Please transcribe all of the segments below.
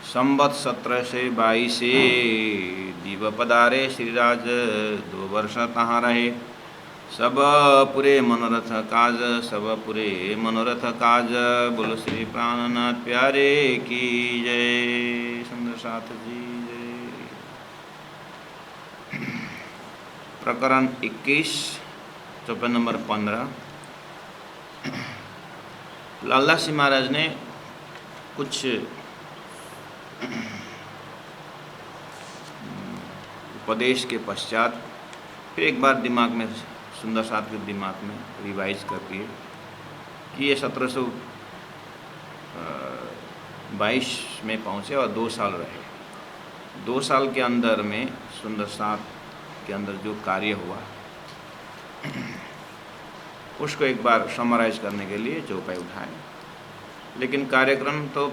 संवत 1722 दीव पधारे श्रीराज, 2 वर्ष तहाँ रहे। सब पुरे मनोरथ काज, सब पुरे मनोरथ काज। बोलो श्री प्राणनाथ प्यारे की जय। सुंदर साथ जी जय। प्रकरण 21, चौपाई नंबर 15। लालदास जी महाराज ने कुछ उपदेश के पश्चात फिर एक बार दिमाग में, सुंदर साथ के दिमाग में रिवाइज कर दिए कि ये 1722 में पहुँचे और 2 साल रहे। 2 साल के अंदर में सुंदर साथ के अंदर जो कार्य हुआ उसको एक बार समराइज करने के लिए चौपाई उठाए। लेकिन कार्यक्रम तो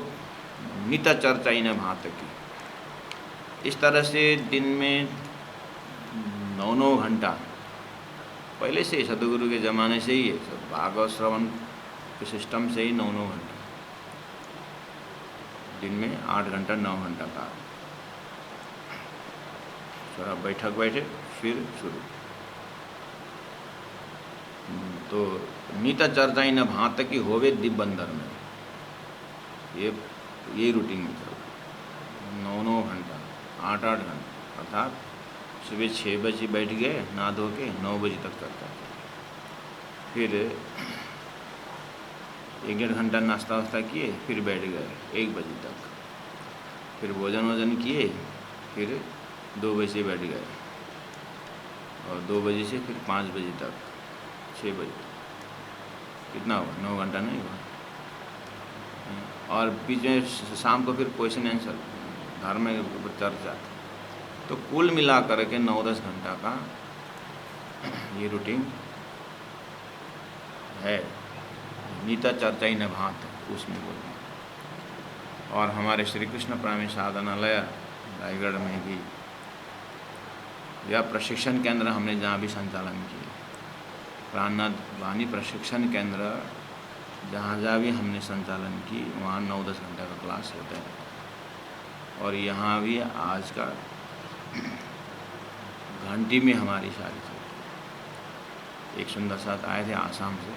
नित चर्चा ही न भात की। इस तरह से दिन में 9-9 घंटा, पहले से ही सदगुरु के ज़माने से ही है, सब भागवत श्रवण के सिस्टम से ही 9-9 घंटा, दिन में 8 घंटा 9 घंटा का थोड़ा बैठक बैठे फिर शुरू। तो नीता चर्चा ही न भात की होवे दिप बंदर में, ये रूटीन में चल रहा। 9-9 घंटा 8-8 घंटा, अर्थात सुबह 6 बजे बैठ गए नहा धो के, 9 बजे तक चलता है। फिर 1-1.5 घंटा नाश्ता वास्ता किए, फिर बैठ गए 1 बजे तक। फिर भोजन वोजन किए, फिर 2 बजे से बैठ गए और 2 बजे से फिर 5 बजे तक, 6 बजे तक। कितना हुआ? 9 घंटा नहीं हुआ। और बीच में शाम को फिर क्वेश्चन आंसर, धर्म के ऊपर चर्चा। तो कुल मिला कर के 9-10 घंटा का ये रूटीन है। नीता चर्चा ही न भात उसमें बोलते। और हमारे श्री कृष्ण प्राणी साधनालय रायगढ़ में भी यह प्रशिक्षण केंद्र हमने जहाँ भी संचालन किए, प्राणनाथ वाणी प्रशिक्षण केंद्र जहाँ भी हमने संचालन की, वहाँ 9-10 घंटा का क्लास होता है। और यहाँ भी आज का घंटी में हमारी सारी चीज़। एक सुंदर साथ आए थे आसाम से,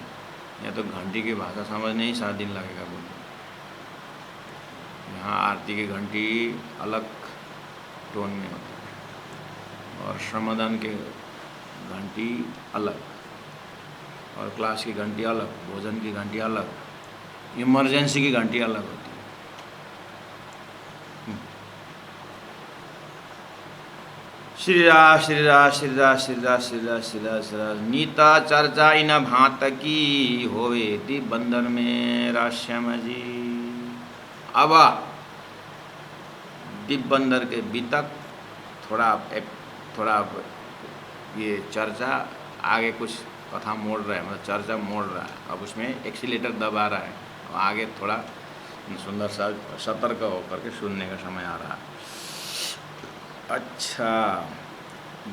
या तो घंटी की भाषा समझने ही 7 दिन लगेगा बोलने। यहाँ आरती की घंटी अलग टोन में होती है और श्रमदान के घंटी अलग, और क्लास की घंटी अलग, भोजन की घंटी अलग, इमरजेंसी की घंटी अलग होती है। श्री राम श्री राम श्री राम श्री राम श्री राम श्री राम श्री राम। नीता चर्चा इन भात की होवे दी बंदर में राश्याम जी। अब दीप बंदर के बीतक थोड़ा ये चर्चा आगे कुछ कथा मोड़ रहा है, मतलब चर्चा मोड़ रहा है। अब उसमें एक्सीलेटर दबा रहा है और आगे थोड़ा सुंदर सा सतर्क होकर के सुनने का समय आ रहा है। अच्छा,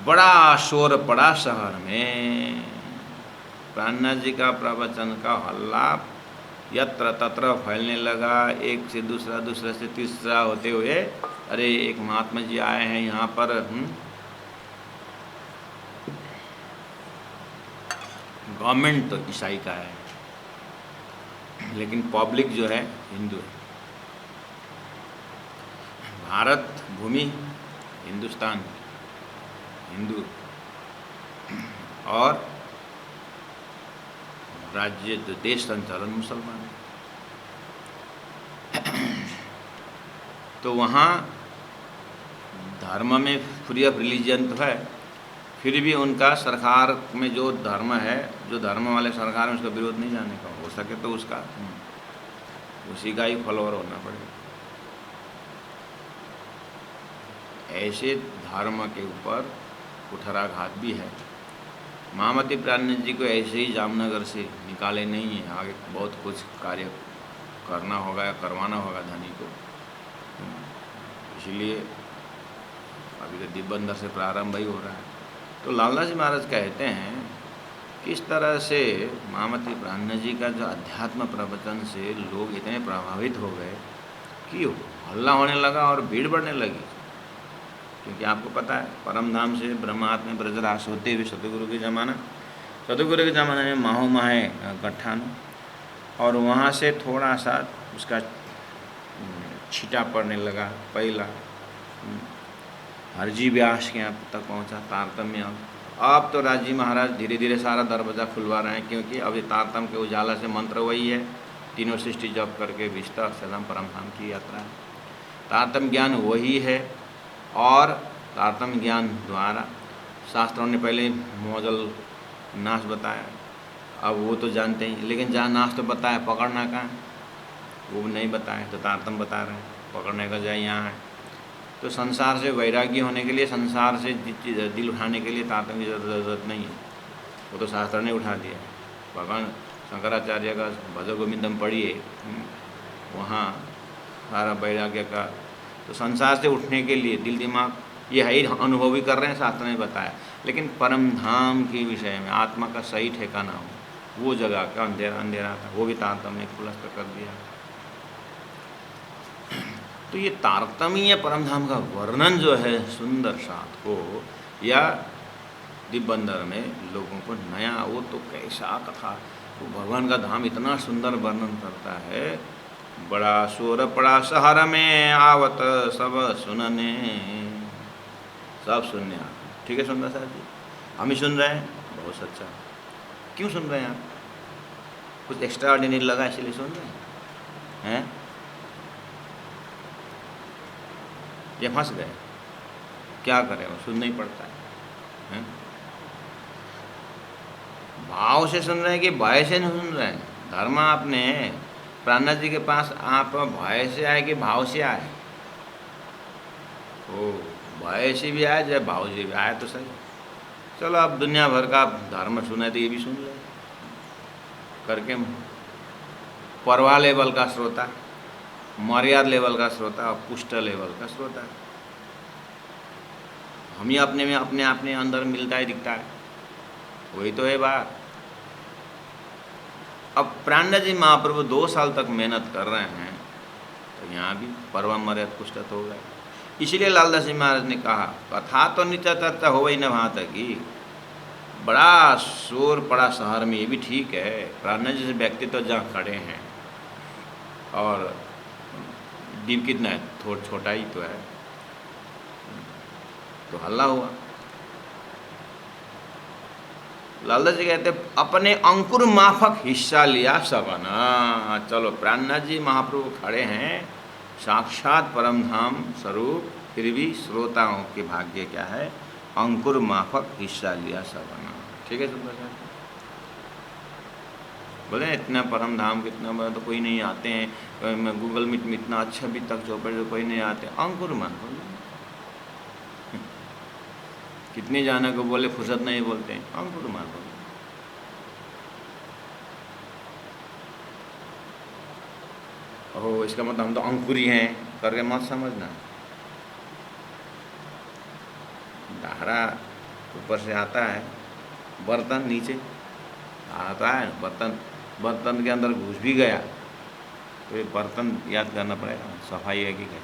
बड़ा शोर पड़ा शहर में। प्राणनाथ जी का प्रवचन का हल्ला यत्र तत्र फैलने लगा, एक से दूसरा, दूसरे से तीसरा होते हुए, अरे एक महात्मा जी आए हैं यहाँ पर। गवर्नमेंट तो ईसाई का है, लेकिन पब्लिक जो है हिंदू है। भारत भूमि हिंदुस्तान हिंदू, और राज्य देश संचालन मुसलमान। तो वहाँ धर्म में फ्री ऑफ रिलीजन तो है, फिर भी उनका सरकार में जो धर्म है, जो धर्म वाले सरकार में, उसका विरोध नहीं जाने का। हो सके तो उसका उसी का ही फॉलोअर होना पड़ेगा। ऐसे धर्म के ऊपर कुठाराघात भी है। महामती प्राणनाथ जी को ऐसे ही जामनगर से निकाले नहीं है, आगे बहुत कुछ कार्य करना होगा या करवाना होगा धनी को। इसलिए अभी तो दिव्यबंदर से प्रारंभ ही हो रहा है। तो लालदास जी महाराज कहते हैं किस तरह से महामती प्राणनाथ जी का जो अध्यात्म प्रवचन से लोग इतने प्रभावित हो गए क्यों हल्ला होने लगा और भीड़ बढ़ने लगी? क्योंकि आपको पता है परम धाम से ब्रह्मात्मा में ब्रजरास होते हुए सतगुरु के ज़माने में माहो माहे गट्ठान, और वहाँ से थोड़ा सा उसका छीटा पड़ने लगा। पहला हरजी व्यास के यहाँ तक पहुँचा तारतम्य। अब तो राजी महाराज धीरे धीरे सारा दरवाज़ा खुलवा रहे हैं, क्योंकि अब ये तारतम्य के उजाला से मंत्र वही है, तीनों सृष्टि जप करके विस्तार सदम परम धाम की यात्रा है। तारतम्य ज्ञान वही है, और तारतम्य ज्ञान द्वारा शास्त्रों ने पहले मौजल नाश बताया, अब वो तो जानते हैं, लेकिन जहाँ नाश तो बताया पकड़ना कहाँ, वो नहीं बताया, तो तारतम्य बता रहे हैं पकड़ने का जाए यहाँ है। तो संसार से वैराग्य होने के लिए, संसार से दिल उठाने के लिए तारतम्य की ज़रूरत नहीं है, वो तो शास्त्र ने उठा दिया। भगवान शंकराचार्य का भज गोविंदम पढ़िए, वहाँ सारा वैराग्य का, तो संसार से उठने के लिए दिल दिमाग ये है ही, अनुभव भी कर रहे हैं, शास्त्र ने बताया। लेकिन परम धाम के विषय में आत्मा का सही ठिकाना हो, वो जगह का अंधेरा था, वो भी तारतम्य ने खुलासा कर दिया। तो ये तारतम्य परम धाम का वर्णन जो है सुंदर साथ को या दिव्यंदर में लोगों को नया, वो तो कैसा कथा, वो भगवान का धाम इतना सुंदर वर्णन करता है। बड़ा शोर पड़ा शहर में आवत सब सुनने, सब सुनने आ। ठीक है सुंदर साहब जी, हम ही सुन रहे हैं, बहुत अच्छा। क्यों सुन रहे हैं आप? कुछ एक्स्ट्रा ऑर्डिनरी लगा इसलिए सुन रहे हैं? ये फंस गए, क्या करें, वो सुनना ही पड़ता है? भाव से सुन रहे हैं कि भय से नहीं सुन रहे हैं? धर्म आपने प्राणनाथ जी के पास आप भय से आए कि भाव से आए? ओ भय से भी आए चाहे भाव से भी आए तो सही। चलो आप दुनिया भर का धर्म सुने तो ये भी सुन ले करके, परवा लेवल का श्रोता, मर्याद लेवल का श्रोता और पुष्ट लेवल का श्रोता, हम ही अपने में अपने अंदर मिलता ही दिखता है, वही तो है बात। अब प्राणनाथ जी महाप्रभु 2 साल तक मेहनत कर रहे हैं, तो यहाँ भी परवा मर्याद पुष्ट हो गए। इसलिए लालदास जी महाराज ने कहा कथा तो नीचा चर्चा हो गई न वहाँ तक ही, बड़ा शोर पड़ा शहर में, ये भी ठीक है। प्राणनाथ जी से व्यक्ति तो जहाँ खड़े हैं, और दीप कितना है, थोड़ा छोटा ही तो है, तो हल्ला हुआ। लालदास जी कहते अपने अंकुर माफक हिस्सा लिया सबना। चलो प्राणनाथ जी महाप्रभु खड़े हैं, साक्षात परम धाम स्वरूप, फिर भी श्रोताओं के भाग्य क्या है, अंकुर माफक हिस्सा लिया सबना। ठीक है सुंदर साहब, बोले इतना परम धाम कितना बड़ा तो कोई नहीं आते हैं, गूगल मीट में इतना अच्छा भी तक जो पर कोई नहीं आते, अंकुर माफक। कितने जाने को बोले फुर्सत नहीं बोलते हैं, अंकुर माफक। ओह इसका मतलब हम तो अंकुरी हैं करके मत समझना। धारा ऊपर से आता है, बर्तन नीचे आता है, बर्तन के अंदर घुस भी गया तो ये बर्तन याद करना पड़ेगा, सफाई है कि क्या।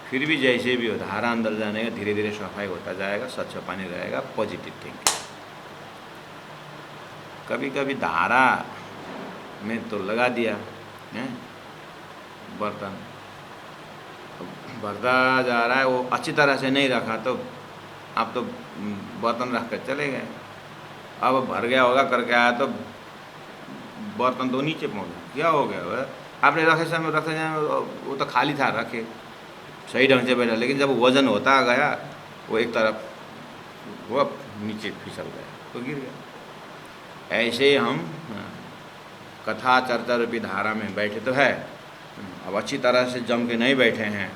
फिर भी जैसे भी हो, धारा अंदर जाने का धीरे धीरे सफाई होता जाएगा, स्वच्छ पानी रहेगा, पॉजिटिव थिंकिंग। कभी कभी धारा में तो लगा दिया है बर्तन, भरता जा रहा है, वो अच्छी तरह से नहीं रखा तो आप तो बर्तन रख कर चले गए, अब भर गया होगा करके आया तो बर्तन तो नीचे पहुँच गया, क्या हो गया वह? आपने रखे समय वो तो खाली था, रखे सही ढंग से बैठा, लेकिन जब वजन होता गया वो एक तरफ वो नीचे फिसल गया तो गिर गया। ऐसे हम कथा चर्चा रूपी धारा में बैठे तो है, अब अच्छी तरह से जम के नहीं बैठे हैं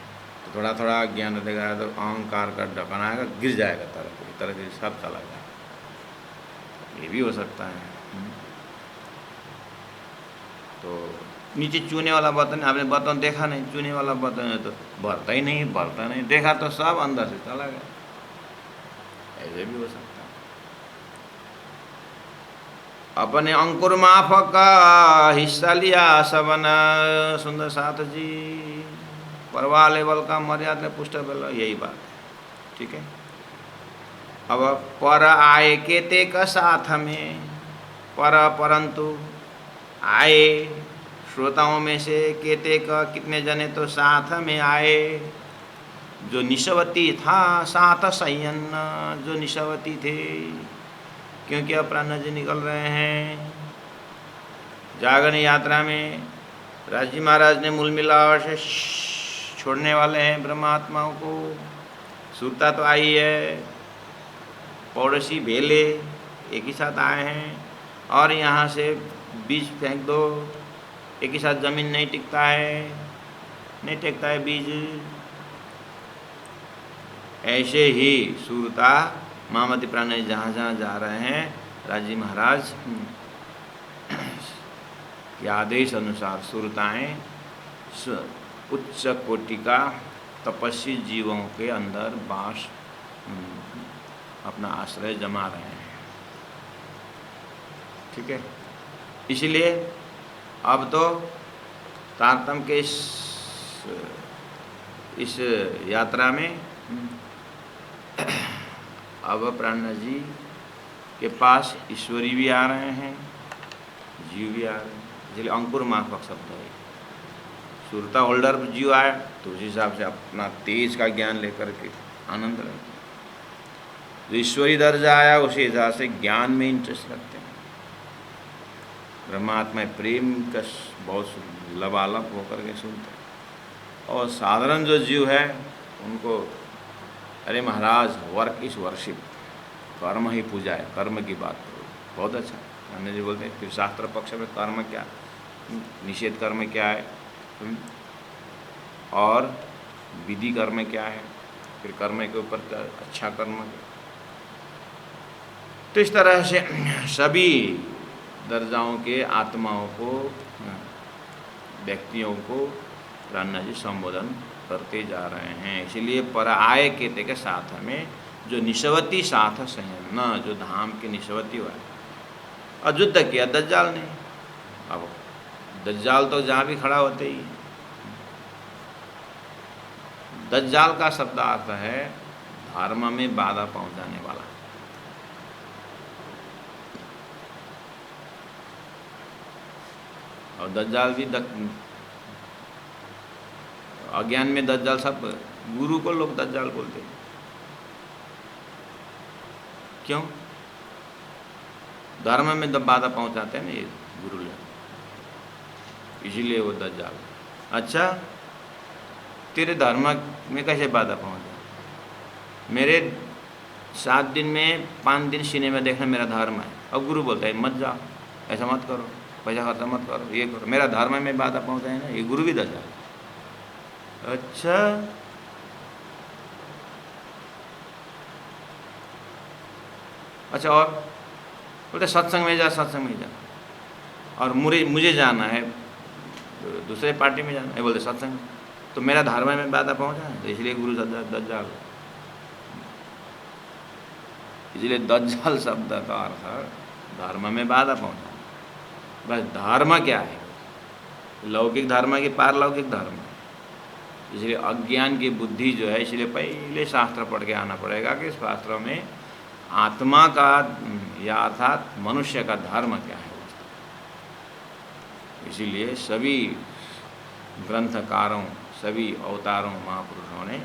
तो थोड़ा थोड़ा ज्ञान देगा तो अहंकार का ढक्कन आएगा, गिर जाएगा तरह से सब चला जाएगा, ये भी हो सकता है। तो नीचे चूने वाला बर्तन, आपने बर्तन देखा नहीं, चूने वाला बर्तन है तो भरता ही नहीं, देखा तो सब अंदर से चला गया, ऐसे भी हो सकता है। अपने अंकुर माफ का हिस्सा लिया सबन, सुंदर साथ जी। परवा लेवल का मर्यादा पुष्ट बल, यही बात है। ठीक है। अब पर आए केते का साथ में, परंतु आए श्रोताओं में से केते का कितने जने तो साथ में आए। जो निशवती था साथ संयन्न, जो निशवती थे, क्योंकि अब प्राण जी निकल रहे हैं जागरण यात्रा में। राज जी महाराज ने मूल मिलावर से छोड़ने वाले हैं ब्रह्मात्माओं को। सुरता तो आई है, पड़ोसी बेले एक ही साथ आए हैं, और यहाँ से बीज फेंक दो, एक ही साथ जमीन नहीं टिकता है, नहीं टिकता है बीज। ऐसे ही सुरता मामती प्राणी जहाँ जहाँ जा रहे हैं, राजी महाराज के आदेश अनुसार सुरताएं उच्च कोटि का तपस्वी जीवों के अंदर वास अपना आश्रय जमा रहे हैं। ठीक है। इसलिए अब तो तारतम्य के इस यात्रा में अब प्राणनाथ जी के पास ईश्वरी भी आ रहे हैं, जीव भी आ रहे हैं। इसलिए अंकुर माफक शब्द है। सुरता होल्डर जीव आया तो उस हिसाब से अपना तेज का ज्ञान लेकर के आनंद रहे। जो ईश्वरी दर्जा आया उसी हिसाब से ज्ञान में इंटरेस्ट रखते हैं। ब्रह्मात्मा प्रेम का बहुत लबालब होकर के सुनते हैं। और साधारण जो जीव है उनको, अरे महाराज वर्क इज वर्शिप, कर्म ही पूजा है, कर्म की बात करो। बहुत अच्छा। अन्य जी बोलते हैं फिर शास्त्र पक्ष में कर्म क्या, निषेध कर्म क्या है, और विधि कर्म क्या है, फिर कर्म के ऊपर अच्छा कर्म। तो इस तरह से सभी दर्जाओं के आत्माओं को, व्यक्तियों को प्राणनाथ जी संबोधन करते जा रहे हैं। इसलिए पर आए केते के साथ में जो निशवती साथ संयम, जो धाम के निशवती हुआ और युद्ध किया दज्जाल ने। अब दज्जाल तो जहाँ भी खड़ा होते ही, दज्जाल का शब्दार्थ है धर्म में बाधा पहुंचाने वाला। और दज्जाल भी अज्ञान में दज्जाल, सब गुरु को लोग दज्जाल बोलते हैं। क्यों? धर्म में बाधा पहुंचाते हैं ना ये गुरु लोग, इसीलिए वो दज्जाल। अच्छा, तेरे धर्म में कैसे बाधा पहुंचा? मेरे 7 दिन में 5 दिन सिनेमा देखना मेरा धर्म है, अब गुरु बोलता है मत जाओ, ऐसा मत करो, पैसा खर्चा मत करो, ये करो, मेरा धर्म में बाधा पहुंचाए ना, ये गुरु भी दज्जाल। अच्छा, अच्छा, और बोलते सत्संग में जा, सत्संग में जा, और मुझे जाना है दूसरे पार्टी में जाना है, बोलते सत्संग, तो मेरा धर्म में बाधा पहुंचा है, तो इसलिए गुरु दज्जाल। इसलिए दज्जाल शब्द का अर्थ धर्म में बाधा पहुंचा। बस धर्म क्या है? लौकिक धर्म की पारलौकिक धर्म। इसलिए अज्ञान की बुद्धि जो है, इसलिए पहले शास्त्र पढ़ के आना पड़ेगा कि शास्त्रों में आत्मा का या अर्थात मनुष्य का धर्म क्या है। इसीलिए सभी ग्रंथकारों, सभी अवतारों, महापुरुषों ने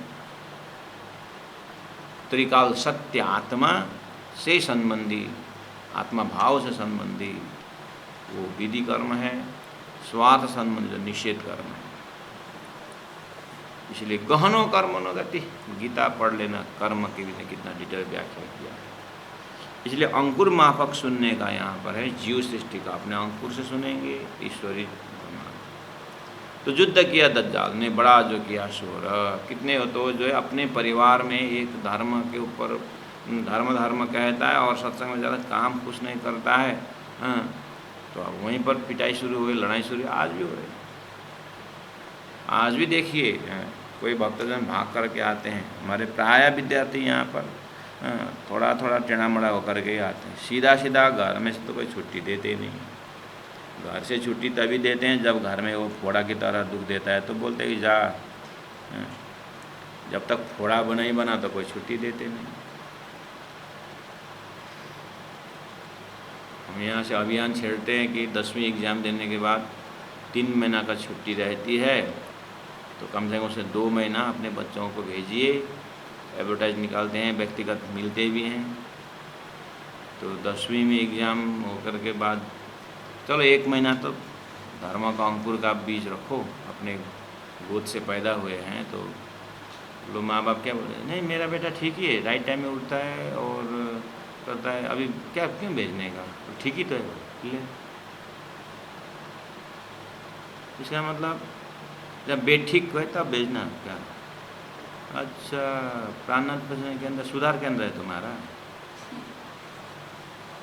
त्रिकाल सत्य आत्मा से संबंधी, आत्मा भाव से संबंधी वो विधि कर्म है, स्वार्थ संबंधी जो निषेध कर्म है। इसलिए गहनो कर्म न गति, गीता पढ़ लेना, कर्म की भी ने कितना डिटेल व्याख्या किया है। इसलिए अंकुर माफक सुनने का यहाँ पर है, जीव सृष्टि का अपने अंकुर से सुनेंगे, ईश्वरी। तो युद्ध किया दज्जाल ने, बड़ा जो किया शोर। कितने हो तो जो है अपने परिवार में एक धर्म के ऊपर धर्म कहता है और सत्संग में ज़्यादा काम कुछ नहीं करता है, तो अब वहीं पर पिटाई शुरू हुई, लड़ाई शुरू हुई, आज भी हो रही। आज भी देखिए कोई भक्तजन भाग करके आते हैं, हमारे प्राय विद्यार्थी यहाँ पर थोड़ा थोड़ा टेढ़ा मड़ा होकर के आते हैं, सीधा सीधा घर में से तो कोई छुट्टी देते ही नहीं। घर से छुट्टी तभी देते हैं जब घर में वो फोड़ा की तरह दुख देता है, तो बोलते हैं कि जा हाँ, जब तक फोड़ा नहीं बना तो कोई छुट्टी देते नहीं। हम यहाँ से अभियान छेड़ते हैं कि 10वीं एग्ज़ाम देने के बाद 3 महीना का छुट्टी रहती है, तो कम से कम उसे 2 महीना अपने बच्चों को भेजिए। एडवर्टाइज निकालते हैं, व्यक्तिगत मिलते भी हैं। तो 10वीं में एग्ज़ाम होकर के बाद चलो 1 महीना तो धर्म का अंकुर का बीज रखो, अपने गोद से पैदा हुए हैं तो लोग माँ बाप क्या बोल रहे हैं, नहीं मेरा बेटा ठीक ही है, राइट टाइम में उठता है और करता है, अभी क्या क्यों भेजने का, तो ठीक ही तो है ले। इसका मतलब जब बेट ठीक हुए तब भेजना क्या। अच्छा, प्राणनाथ के अंदर सुधार केंद्र है तुम्हारा,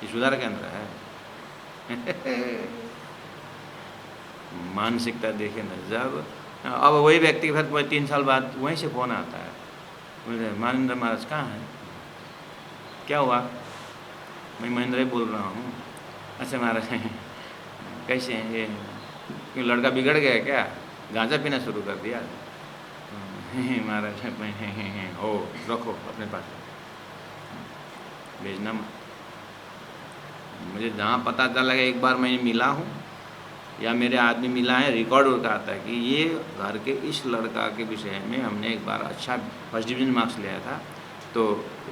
ये सुधार केंद्र है। मानसिकता देखे न, जब अब वही व्यक्ति के साथ 3 साल बाद वहीं से फ़ोन आता है, बोले मानंद्र महाराज कहाँ हैं, क्या हुआ, मैं महेंद्र ही बोल रहा हूँ। अच्छा महाराज कैसे हैं, ये क्यों लड़का बिगड़ गया क्या, गांजा पीना शुरू कर दिया। महाराज ओ रखो अपने पास, भेजना मत। मुझे जहाँ पता चला कि एक बार मैं मिला हूँ या मेरे आदमी मिला है, रिकॉर्ड होकर आता है कि ये घर के इस लड़का के विषय में हमने एक बार अच्छा फर्स्ट डिवीज़न मार्क्स लिया था, तो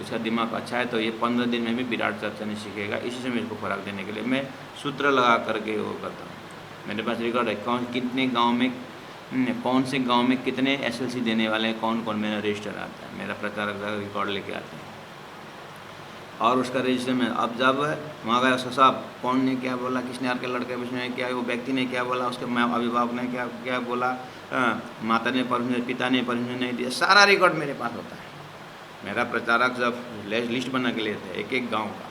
इसका दिमाग अच्छा है, तो ये 15 दिन में भी विराट चर्चा नहीं सीखेगा, इसी से मेरे को खुराक देने के लिए मैं सूत्र लगा करके वो करता हूँ। मेरे पास रिकॉर्ड है, कितने गाँव में, कौन से गांव में कितने एसएलसी देने वाले हैं, कौन कौन, मेरा रजिस्टर आता है, मेरा प्रचारक रिकॉर्ड लेके आते हैं और उसका रजिस्टर में। अब जब वहाँ गया उसका साहब कौन ने क्या बोला, किसने आपके लड़के में क्या, वो व्यक्ति ने क्या बोला, उसके माँ अभिभावक ने क्या क्या बोला, माता ने परमिशन, पिता ने परमिशन नहीं दिया, सारा रिकॉर्ड मेरे पास होता है। मेरा प्रचारक जब लिस्ट बना के लेते हैं एक एक गाँव का,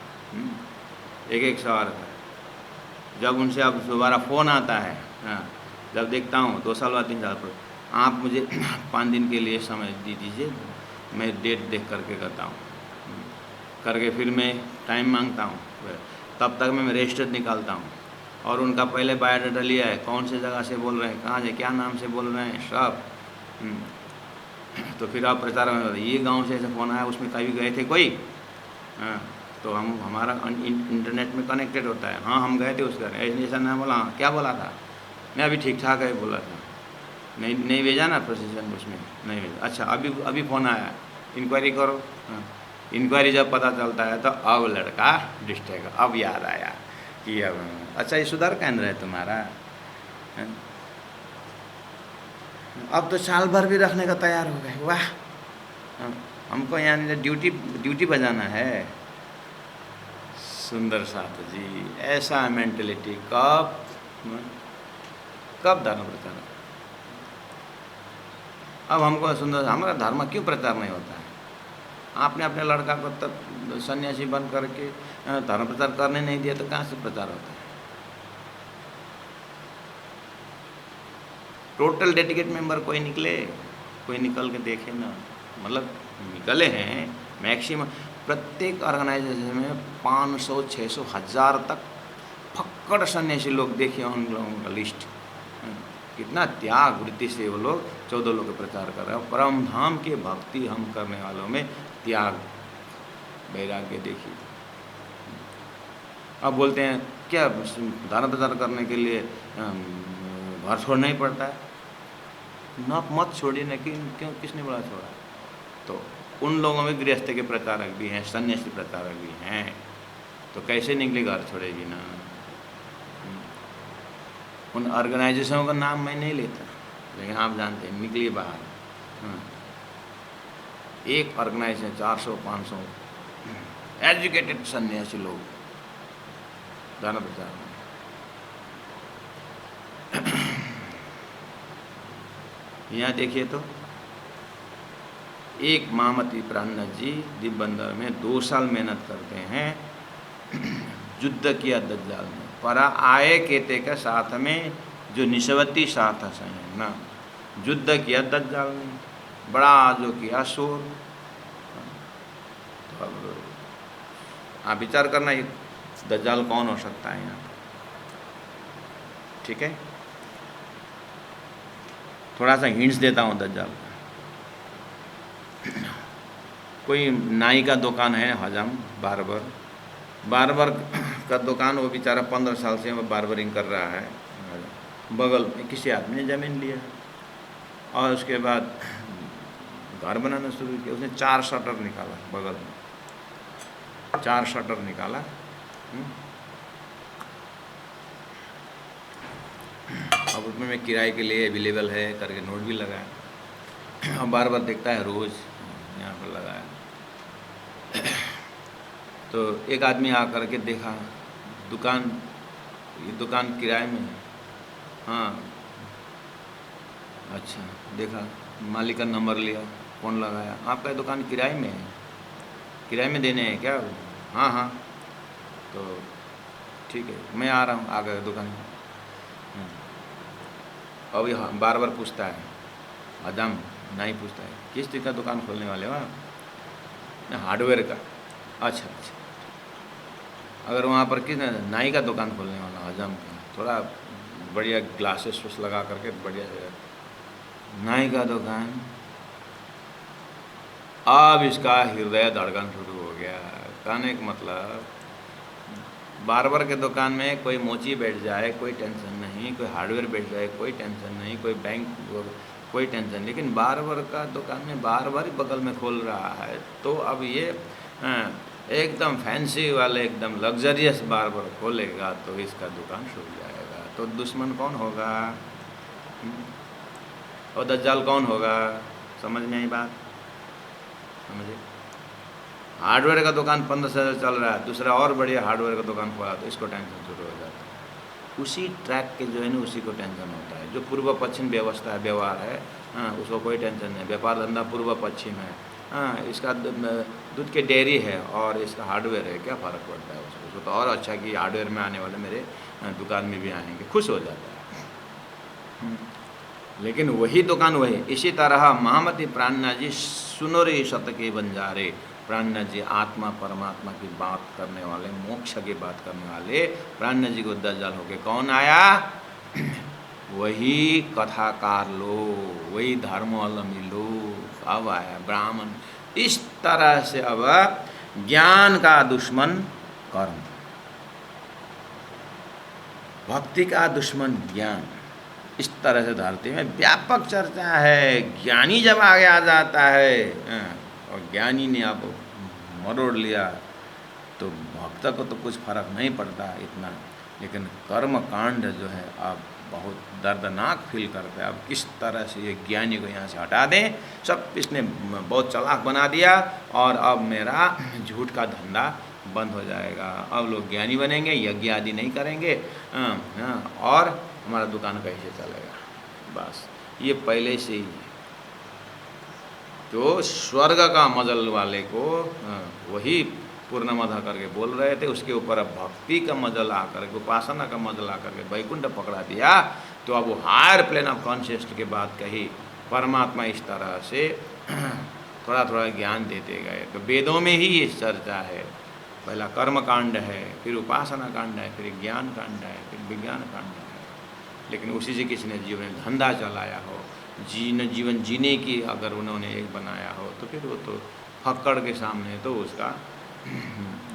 एक एक शहर का, जब उनसे अब दोबारा फ़ोन आता है, जब देखता हूँ 2 साल बाद 3 साल पर, आप मुझे 5 दिन के लिए समय दे दीजिए, मैं डेट देख करके करता हूँ, करके फिर मैं टाइम मांगता हूँ, तब तक मैं रजिस्टर निकालता हूँ और उनका पहले बायोडाटा लिया है, कौन से जगह से बोल रहे हैं, कहाँ से क्या नाम से बोल रहे हैं सब। तो फिर आप प्रचार में ये गांव से ऐसा फ़ोन आया, उसमें कभी गए थे कोई, हाँ तो हम हमारा इंटरनेट में कनेक्टेड होता है, हाँ हम गए थे उस घर, ऐसा ना बोला, हाँ क्या बोला था, मैं अभी ठीक ठाक है बोला था, नहीं भेजा ना प्रोसीजन, उसमें नहीं भेजा। अच्छा अभी फ़ोन आया, इंक्वायरी करो, हाँ इंक्वायरी जब पता चलता है तो अब लड़का डिस्ट्रैक्ट, अब याद आया कि अब अच्छा ये सुधार केंद्र है तुम्हारा, अब तो साल भर भी रखने का तैयार हो गए, वाह हमको यहाँ ड्यूटी बजाना है। सुंदर साथ जी, ऐसा मेंटलिटी कब धर्म प्रचार। अब हमको सुंदर, हमारा धर्म क्यों प्रचार नहीं होता है, आपने अपने लड़का को तब सन्यासी बन करके धर्म प्रचार करने नहीं दिया तो कहाँ से प्रचार होता है। टोटल डेडिकेट मेंबर कोई निकले, कोई निकल के देखे ना, मतलब निकले हैं मैक्सिमम, प्रत्येक ऑर्गेनाइजेशन में 500, 600, 1000 तक फक्कड़ सन्यासी लोग देखिए, उन लोगों का लिस्ट, कितना त्याग वृत्ति से वो लोग 14 लोग के प्रचार कर रहे हैं। परम धाम के भक्ति हम करने वालों में त्याग वैराग्य देखिए। अब बोलते हैं क्या धर्म प्रचार करने के लिए घर छोड़ना ही पड़ता है, ना मत छोड़िए ना, क्यों किसने बोला छोड़ा। तो उन लोगों में गृहस्थ के प्रचारक भी हैं, सन्यासी प्रचारक भी हैं, तो कैसे निकले, घर छोड़ेगी ना। उन ऑर्गेनाइजेशनों का नाम मैं नहीं लेता, लेकिन आप जानते हैं, निकलिए बाहर। एक ऑर्गेनाइजेशन 400-500 एजुकेटेड सन्यासी लोग धर्म प्रचार में। यहाँ देखिए तो एक महामती प्राणनाथ जी दिब्बंदर में 2 साल मेहनत करते हैं, युद्ध किया दज्जाल में, परा आए केते के साथ में जो निस्वती साथ है ना, युद्ध किया दज्जाल ने, बड़ा जो किया शोर। तो अब आप विचार करना ये दज्जाल कौन हो सकता है यहाँ, ठीक है। थोड़ा सा हिंट्स देता हूँ दज्जाल का। कोई नाई का दुकान है हजम, बार्बर का दुकान, वो बेचारा 15 साल से वो बार्बरिंग कर रहा है। बगल में किसी आदमी ने ज़मीन लिया और उसके बाद घर बनाना शुरू किया। उसने 4 शटर निकाला, बगल में 4 शटर निकाला। अब उसमें मैं किराए के लिए अवेलेबल है करके नोट भी लगाया और बार बार देखता है रोज़ यहाँ पर लगाया। तो एक आदमी आकर के देखा दुकान, ये दुकान किराए में है। हाँ, अच्छा, देखा, मालिक का नंबर लिया, फ़ोन लगाया, आपका दुकान किराए में है, किराए में देने हैं क्या? हाँ हाँ, तो ठीक है, मैं आ रहा हूँ, आ गए दुकान में। अब ये बार बार पूछता है, आदम नहीं पूछता है, किस चीज़ का दुकान खोलने वाले हो आप? हार्डवेयर का। अच्छा अच्छा, अगर वहाँ पर किस नाई का दुकान खोलने वाला, हजम का, थोड़ा बढ़िया ग्लासेस वूस लगा करके बढ़िया जगह, नाई का दुकान। अब इसका हृदय धड़कन शुरू हो गया। कहने का मतलब, बार्बर के दुकान में कोई मोची बैठ जाए कोई टेंशन नहीं, कोई हार्डवेयर बैठ जाए कोई टेंशन नहीं, कोई बैंक कोई टेंशन नहीं, लेकिन बार्बर का दुकान में बार्बर ही बगल में खोल रहा है, तो अब ये एकदम फैंसी वाले एकदम लग्जरियस बार्बर खोलेगा तो इसका दुकान छूट जाएगा। तो दुश्मन कौन होगा और दज्जाल कौन होगा? समझ में आई बात? समझे? हार्डवेयर का दुकान 15 से चल रहा है, दूसरा और बढ़िया हार्डवेयर का दुकान खोला तो इसको टेंशन शुरू हो जाता है। उसी ट्रैक के जो है ना, उसी को टेंशन होता है। जो पूर्व पश्चिम व्यवस्था है, व्यवहार है, हाँ, उसको कोई टेंशन नहीं। व्यापार धंधा पूर्व पश्चिम है, हाँ, इसका दूध के डेयरी है और इसका हार्डवेयर है, क्या फ़र्क पड़ता है उसको तो और अच्छा कि हार्डवेयर में आने वाले मेरे दुकान में भी आएंगे, खुश हो जाता है। लेकिन वही दुकान वही। इसी तरह महामती प्राणनाथ जी सुनो रे सत के बंजारे, प्राणनाथ जी आत्मा परमात्मा की बात करने वाले, मोक्ष की बात करने वाले प्राणनाथ जी को दज्जाल होके कौन आया? वही कथाकार लोग, वही धर्मावलंबी लोग अब आया, ब्राह्मण। इस तरह से अब ज्ञान का दुश्मन कर्म, भक्ति का दुश्मन ज्ञान, इस तरह से धरती में व्यापक चर्चा है। ज्ञानी जब आगे आ जाता है और ज्ञानी ने आप मरोड़ लिया तो भक्त को तो कुछ फर्क नहीं पड़ता इतना, लेकिन कर्म कांड जो है आप बहुत दर्दनाक फील करते हैं। अब किस तरह से ये ज्ञानी को यहाँ से हटा दें, सब इसने बहुत चालाक बना दिया और अब मेरा झूठ का धंधा बंद हो जाएगा। अब लोग ज्ञानी बनेंगे, यज्ञ आदि नहीं करेंगे, और हमारा दुकान कैसे चलेगा? बस ये पहले से ही जो स्वर्ग का मजल वाले को वही पूर्णमदा करके बोल रहे थे, उसके ऊपर अब भक्ति का मजल आकर के, उपासना का मजल आकर के वैकुंठ पकड़ा दिया, तो अब वो हायर प्लेन ऑफ कॉन्शियसनेस की बात कही। परमात्मा इस तरह से थोड़ा थोड़ा ज्ञान देते गए। तो वेदों में ही ये चर्चा है, पहला कर्म कांड है, फिर उपासना कांड है, फिर ज्ञान कांड है, फिर विज्ञान कांड है। लेकिन उसी से किसी ने जीवन में धंधा चलाया हो, जीवन जीने की अगर उन्होंने एक बनाया हो, तो फिर वो तो फक्कड़ के सामने तो उसका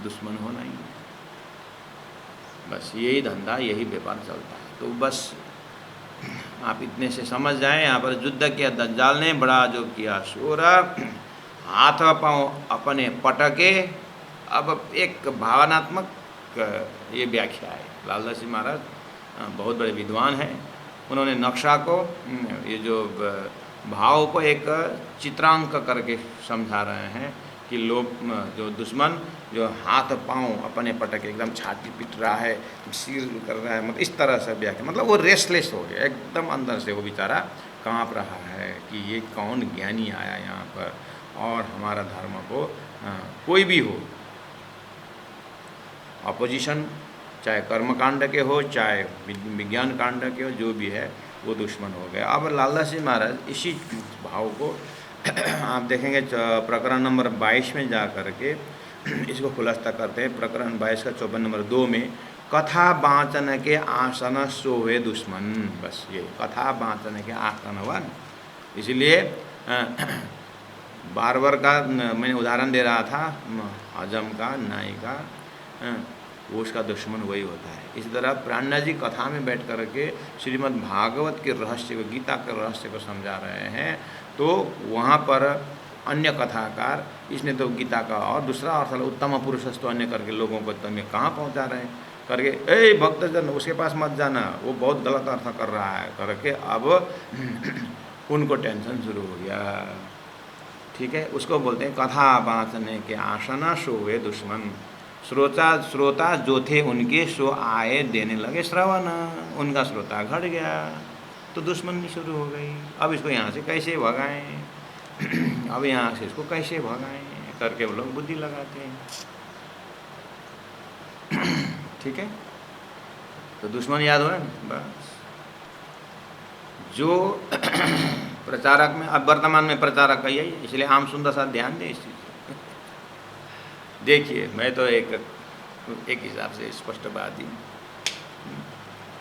दुश्मन होना ही। बस यही धंधा, यही व्यापार चलता है। तो बस आप इतने से समझ जाएं, यहाँ पर युद्ध किया दज्जाल ने, बड़ा जो किया शोर, हाथ पाँव अपने पटके। अब एक भावनात्मक ये व्याख्या है। लालदास जी महाराज बहुत बड़े विद्वान हैं, उन्होंने नक्शा को, ये जो भाव को एक चित्रांक करके समझा रहे हैं कि लोग जो दुश्मन जो हाथ पाँव अपने पटक एकदम छाती पीट रहा है, सिर कर रहा है, मतलब इस तरह से व्याख्या, मतलब वो रेस्टलेस हो गया एकदम, अंदर से वो बेचारा काँप रहा है कि ये कौन ज्ञानी आया यहाँ पर और हमारा धर्म को कोई भी हो, अपोजिशन चाहे कर्मकांड के हो चाहे विज्ञान कांड के हो, जो भी है वो दुश्मन हो गया। अब लालदास जी महाराज इसी भाव को आप देखेंगे प्रकरण नंबर 22 में जा कर के इसको खुलासा करते हैं। प्रकरण 22 का 54 नंबर 2 में, कथा बाँचन के आसन सोहे दुश्मन। बस ये कथा बाँचन के आसन वन। इसलिए बार्बर का मैंने उदाहरण दे रहा था, हजम का, नाई का, वो उसका दुश्मन वही होता है। इसी तरह प्राणनाथ जी कथा में बैठ कर के श्रीमद् भागवत के रहस्य को, गीता के रहस्य को समझा रहे हैं। तो वहाँ पर अन्य कथाकार इसने तो गीता का और दूसरा अर्थ उत्तम पुरुषस्तु अन्य करके लोगों को तमें कहाँ पहुँचा रहे हैं करके, ए भक्तजन उसके पास मत जाना, वो बहुत गलत अर्थ कर रहा है करके अब उनको टेंशन शुरू हो गया। ठीक है, उसको बोलते हैं कथा बाँचने के आसना शोवे दुश्मन, श्रोता जो थे उनके सो आए देने लगे श्रवण, उनका श्रोता घट गया तो दुश्मनी शुरू हो गई। अब इसको यहाँ से कैसे भगाएं, अब यहाँ से इसको कैसे भगाएं करके वो लोग बुद्धि लगाते हैं। ठीक है, तो दुश्मन याद हो ना बस। जो प्रचारक में अब वर्तमान में प्रचारक का यही, इसलिए आम सुंदर साथ ध्यान दें इस चीज़ को। देखिए मैं तो एक हिसाब से स्पष्ट बात ही,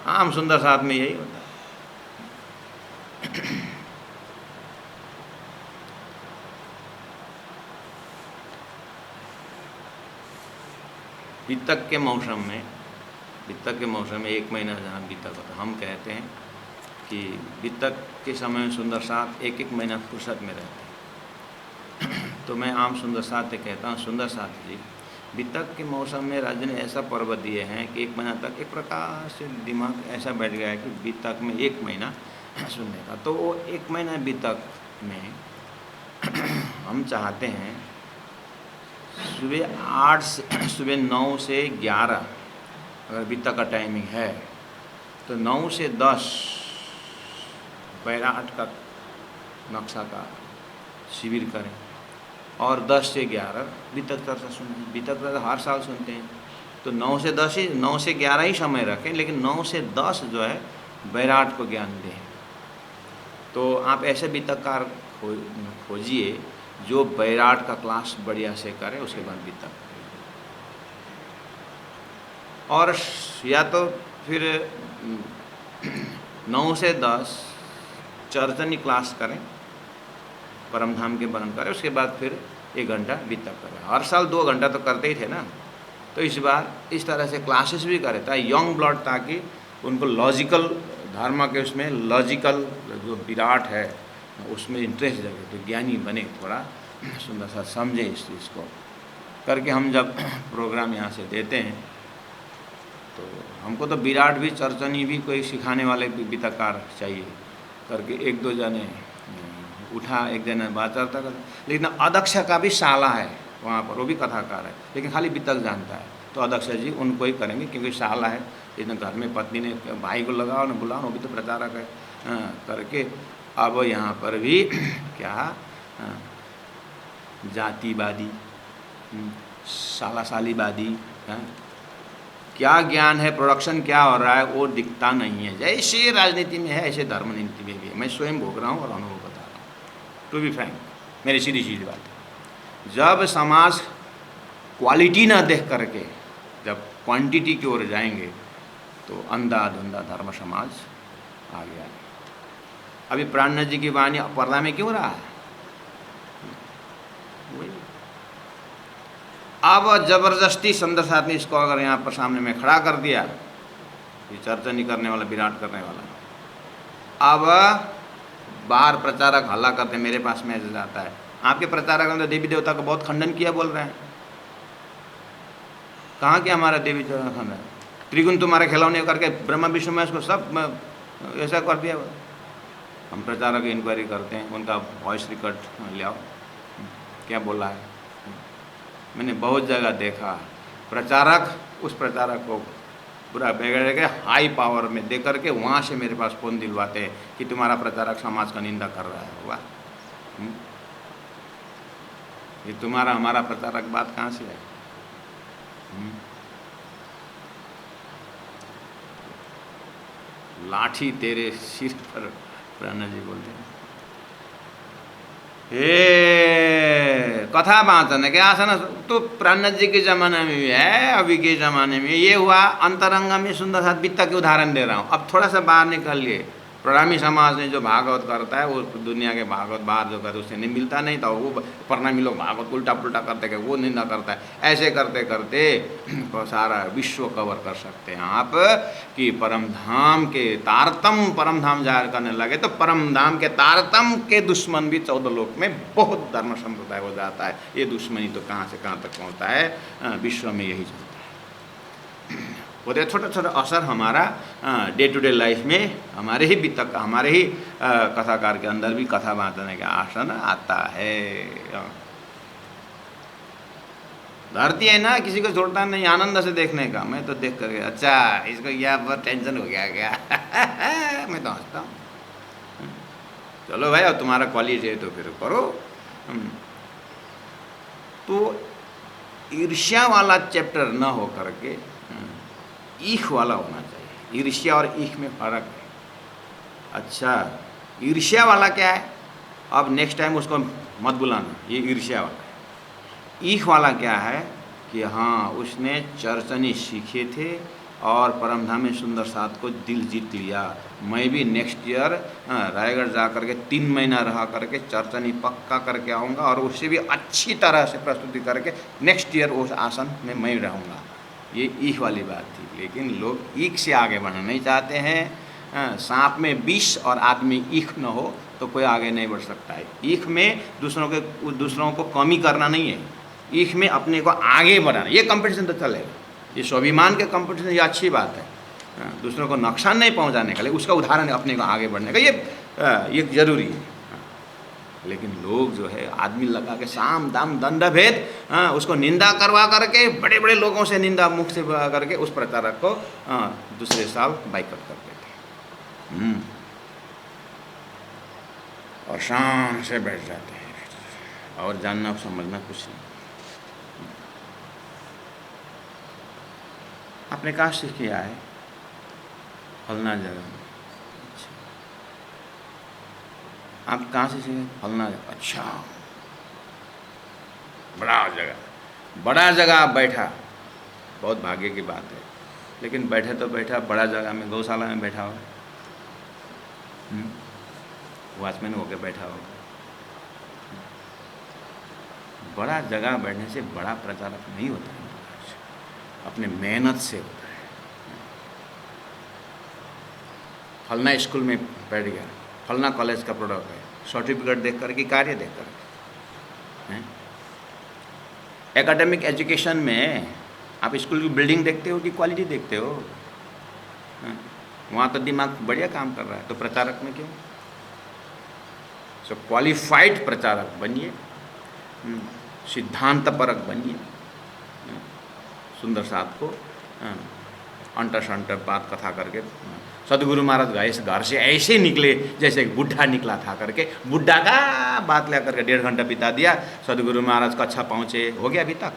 आम सुंदर साथ में यही होता है। वितक के मौसम में, वितक के मौसम में 1 महीना जहाँ वितक होता, हम कहते हैं कि वितक के समय में सुंदर साथ 1 महीना फुर्सत में रहते हैं। तो मैं आम सुंदर साथ से कहता हूँ, सुंदर साथ जी वितक के मौसम में राज्य ने ऐसा पर्व दिए हैं कि 1 महीना तक एक प्रकार से दिमाग ऐसा बैठ गया है कि वितक में 1 महीना सुनने का। तो वो 1 महीना वितक में हम चाहते हैं सुबह 9 से 11 अगर वितक का टाइमिंग है तो 9 से 10 बैराट का नक्शा का शिविर करें और 10 से 11 वितक चर्चा सुनें। वितक चर्चा हर साल सुनते हैं तो 9 से 10 ही 9 से 11 ही समय रखें, लेकिन 9 से 10 जो है बैराट को ज्ञान दें। तो आप ऐसे वितककार खोजिए जो बैराट का क्लास बढ़िया से करे, उसके बाद वितक। और या तो फिर 9 से 10 चर्चनी क्लास करें, परमधाम के वर्णन करें, उसके बाद फिर 1 घंटा वितक करें। हर साल 2 घंटा तो करते ही थे ना, तो इस बार इस तरह से क्लासेस भी करें ताकि यंग ब्लड, ताकि उनको लॉजिकल धर्म के उसमें लॉजिकल जो विराट है उसमें इंटरेस्ट जगे, तो ज्ञानी बने, थोड़ा सुंदर सा समझे इस चीज़ को करके। हम जब प्रोग्राम यहाँ से देते हैं तो हमको तो विराट भी चर्चनी भी कोई सिखाने वाले वितकार चाहिए करके 1-2 जने उठा, 1 जना बात चर्चा कर। लेकिन अध्यक्ष का भी शाला है वहाँ पर, वो भी कथाकार है लेकिन खाली वितक जानता है, तो अध्यक्ष जी उनको ही करेंगे क्योंकि शाला है। इतना घर में पत्नी ने भाई को लगाओ ना, बुलाओ, वो भी तो प्रचारक है करके। अब यहाँ पर भी क्या जातिवादी, सालासालीवादी, क्या ज्ञान है, प्रोडक्शन क्या हो रहा है वो दिखता नहीं है। जैसे राजनीति में है ऐसे धर्म नीति में भी है। मैं स्वयं भोग रहा हूँ और अनुभव बता रहा हूँ। टू बी फ्रैंक, मेरी सीधी सीधी बात है, जब समाज क्वालिटी ना देख करके जब क्वांटिटी की ओर जाएंगे तो अंधाधुंधा धर्म समाज आ गया। अभी प्राणनाथ जी की वाणी पर्दा में क्यों रहा है? वही अब जबरदस्ती सुंदर साथ ने इसको अगर यहाँ पर सामने में खड़ा कर दिया, ये चर्चा नहीं करने वाला, विराट करने वाला, अब बाहर प्रचारक हल्ला करते, मेरे पास मैसेज आता है आपके प्रचारक ने तो देवी देवता का बहुत खंडन किया, बोल रहे हैं। कहाँ कि हमारा देवी देवता खंडन? त्रिगुण तुम्हारे खिलौने करके ब्रह्मा विष्णु में उसको सब ऐसा कर दिया। हम प्रचारक इंक्वायरी करते हैं, उनका वॉइस रिकॉर्ड ले आओ, क्या बोला है। मैंने बहुत जगह देखा प्रचारक उस प्रचारक को पूरा बिगड़ के हाई पावर में दे करके वहाँ से मेरे पास फोन दिलवाते हैं कि तुम्हारा प्रचारक समाज का निंदा कर रहा है। वाह, ये तुम्हारा हमारा प्रचारक बात कहाँ से है? लाठी तेरे सिर पर, प्राणनाथ जी बोलते हैं। कथा वाचन है क्या आसन तो प्राणनाथ जी के ज़माने में भी है, अभी के ज़माने में ये हुआ। अंतरंग में सुंदर साथ वित्त के उदाहरण दे रहा हूँ। अब थोड़ा सा बाहर निकल लिए, प्रणामी समाज में जो भागवत करता है वो दुनिया के भागवत बाहर जो करते उससे नहीं मिलता नहीं, तो वो प्रणामी लोग भागवत उल्टा पुल्टा करते वो निंदा करता है। ऐसे करते करते सारा विश्व कवर कर सकते हैं आप कि परम धाम के तारतम परम धाम जाहिर करने लगे तो परम धाम के तारतम के दुश्मन भी 14 लोक में बहुत धर्म संप्रदाय हो जाता है। ये दुश्मनी तो कहाँ से कहाँ तक पहुँचता है, विश्व में यही चलता है। वो तो छोटा छोटा असर हमारा डे टू डे लाइफ में हमारे ही वितक हमारे ही कथाकार के अंदर भी कथा बांटने का आसन आता है। धरती है ना, किसी को छोड़ता नहीं आनंद से देखने का। मैं तो देख करके अच्छा इसको यह पर टेंशन हो गया क्या मैं तो हंसता हूँ। चलो भाई अब तुम्हारा क्वालिटी है तो फिर करो। तो ईर्ष्या वाला चैप्टर न हो करके ईख वाला होना चाहिए। ईर्ष्या और ईख में फर्क है। अच्छा ईर्ष्या वाला क्या है, अब नेक्स्ट टाइम उसको मत बुलाना, ये ईर्ष्या वाला है। ईख वाला क्या है कि हाँ उसने चर्चनी सीखे थे और परमधाम में सुंदर साथ को दिल जीत लिया। मैं भी नेक्स्ट ईयर रायगढ़ जा करके 3 महीना रहा करके चर्चनी पक्का करके आऊँगा और उससे भी अच्छी तरह से प्रस्तुति करके नेक्स्ट ईयर उस आसन में मैं रहूँगा। ये ईख वाली बात थी। लेकिन लोग ईख से आगे बढ़ना नहीं चाहते हैं। सांप में विष और आदमी ईख न हो तो कोई आगे नहीं बढ़ सकता है। ईख में दूसरों को कमी करना नहीं है, ईख में अपने को आगे बढ़ाना। ये कंपटीशन तो चलेगा, ये स्वाभिमान के कंपटीशन, ये अच्छी बात है। दूसरों को नुकसान नहीं पहुंचाने का, लेकिन उसका उदाहरण अपने को आगे बढ़ने का, ये जरूरी है। लेकिन लोग जो है आदमी लगा के साम दाम दंड भेद उसको निंदा करवा करके बड़े बड़े लोगों से निंदा मुख से करके उस प्रचारक को दूसरे साल बाइकआउट कर देते और शान से बैठ जाते हैं और जानना समझना कुछ नहीं। आपने कहाँ से किया है? फलना जगह। आप कहाँ से सीखे? फलना जगह। अच्छा बड़ा जगह आप बैठा, बहुत भाग्य की बात है। लेकिन बैठे तो बैठा बड़ा जगह में, गौशाला में बैठा हो, वॉचमैन होकर बैठा हो। बड़ा जगह बैठने से बड़ा प्रचारक नहीं होता है, अपने मेहनत से होता है। फलना स्कूल में बैठ गया, फलना कॉलेज का प्रोडक्ट है, सर्टिफिकेट देख कर कि कार्य देख कर। एकेडमिक एजुकेशन में आप स्कूल की बिल्डिंग देखते हो कि क्वालिटी देखते हो? वहाँ तो दिमाग बढ़िया काम कर रहा है, तो प्रचारक में क्यों? सो क्वालिफाइड प्रचारक बनिए, सिद्धांतपरक बनिए। सुंदर साथ को अंटर शंटर बात कथा करके सदगुरु महाराज घर से ऐसे निकले जैसे एक बुढ़ा निकला था करके, बुढ़ा का बात ले करके 1.5 घंटा बिता दिया। सदगुरु महाराज कक्षा पहुँचे, हो गया अभी तक।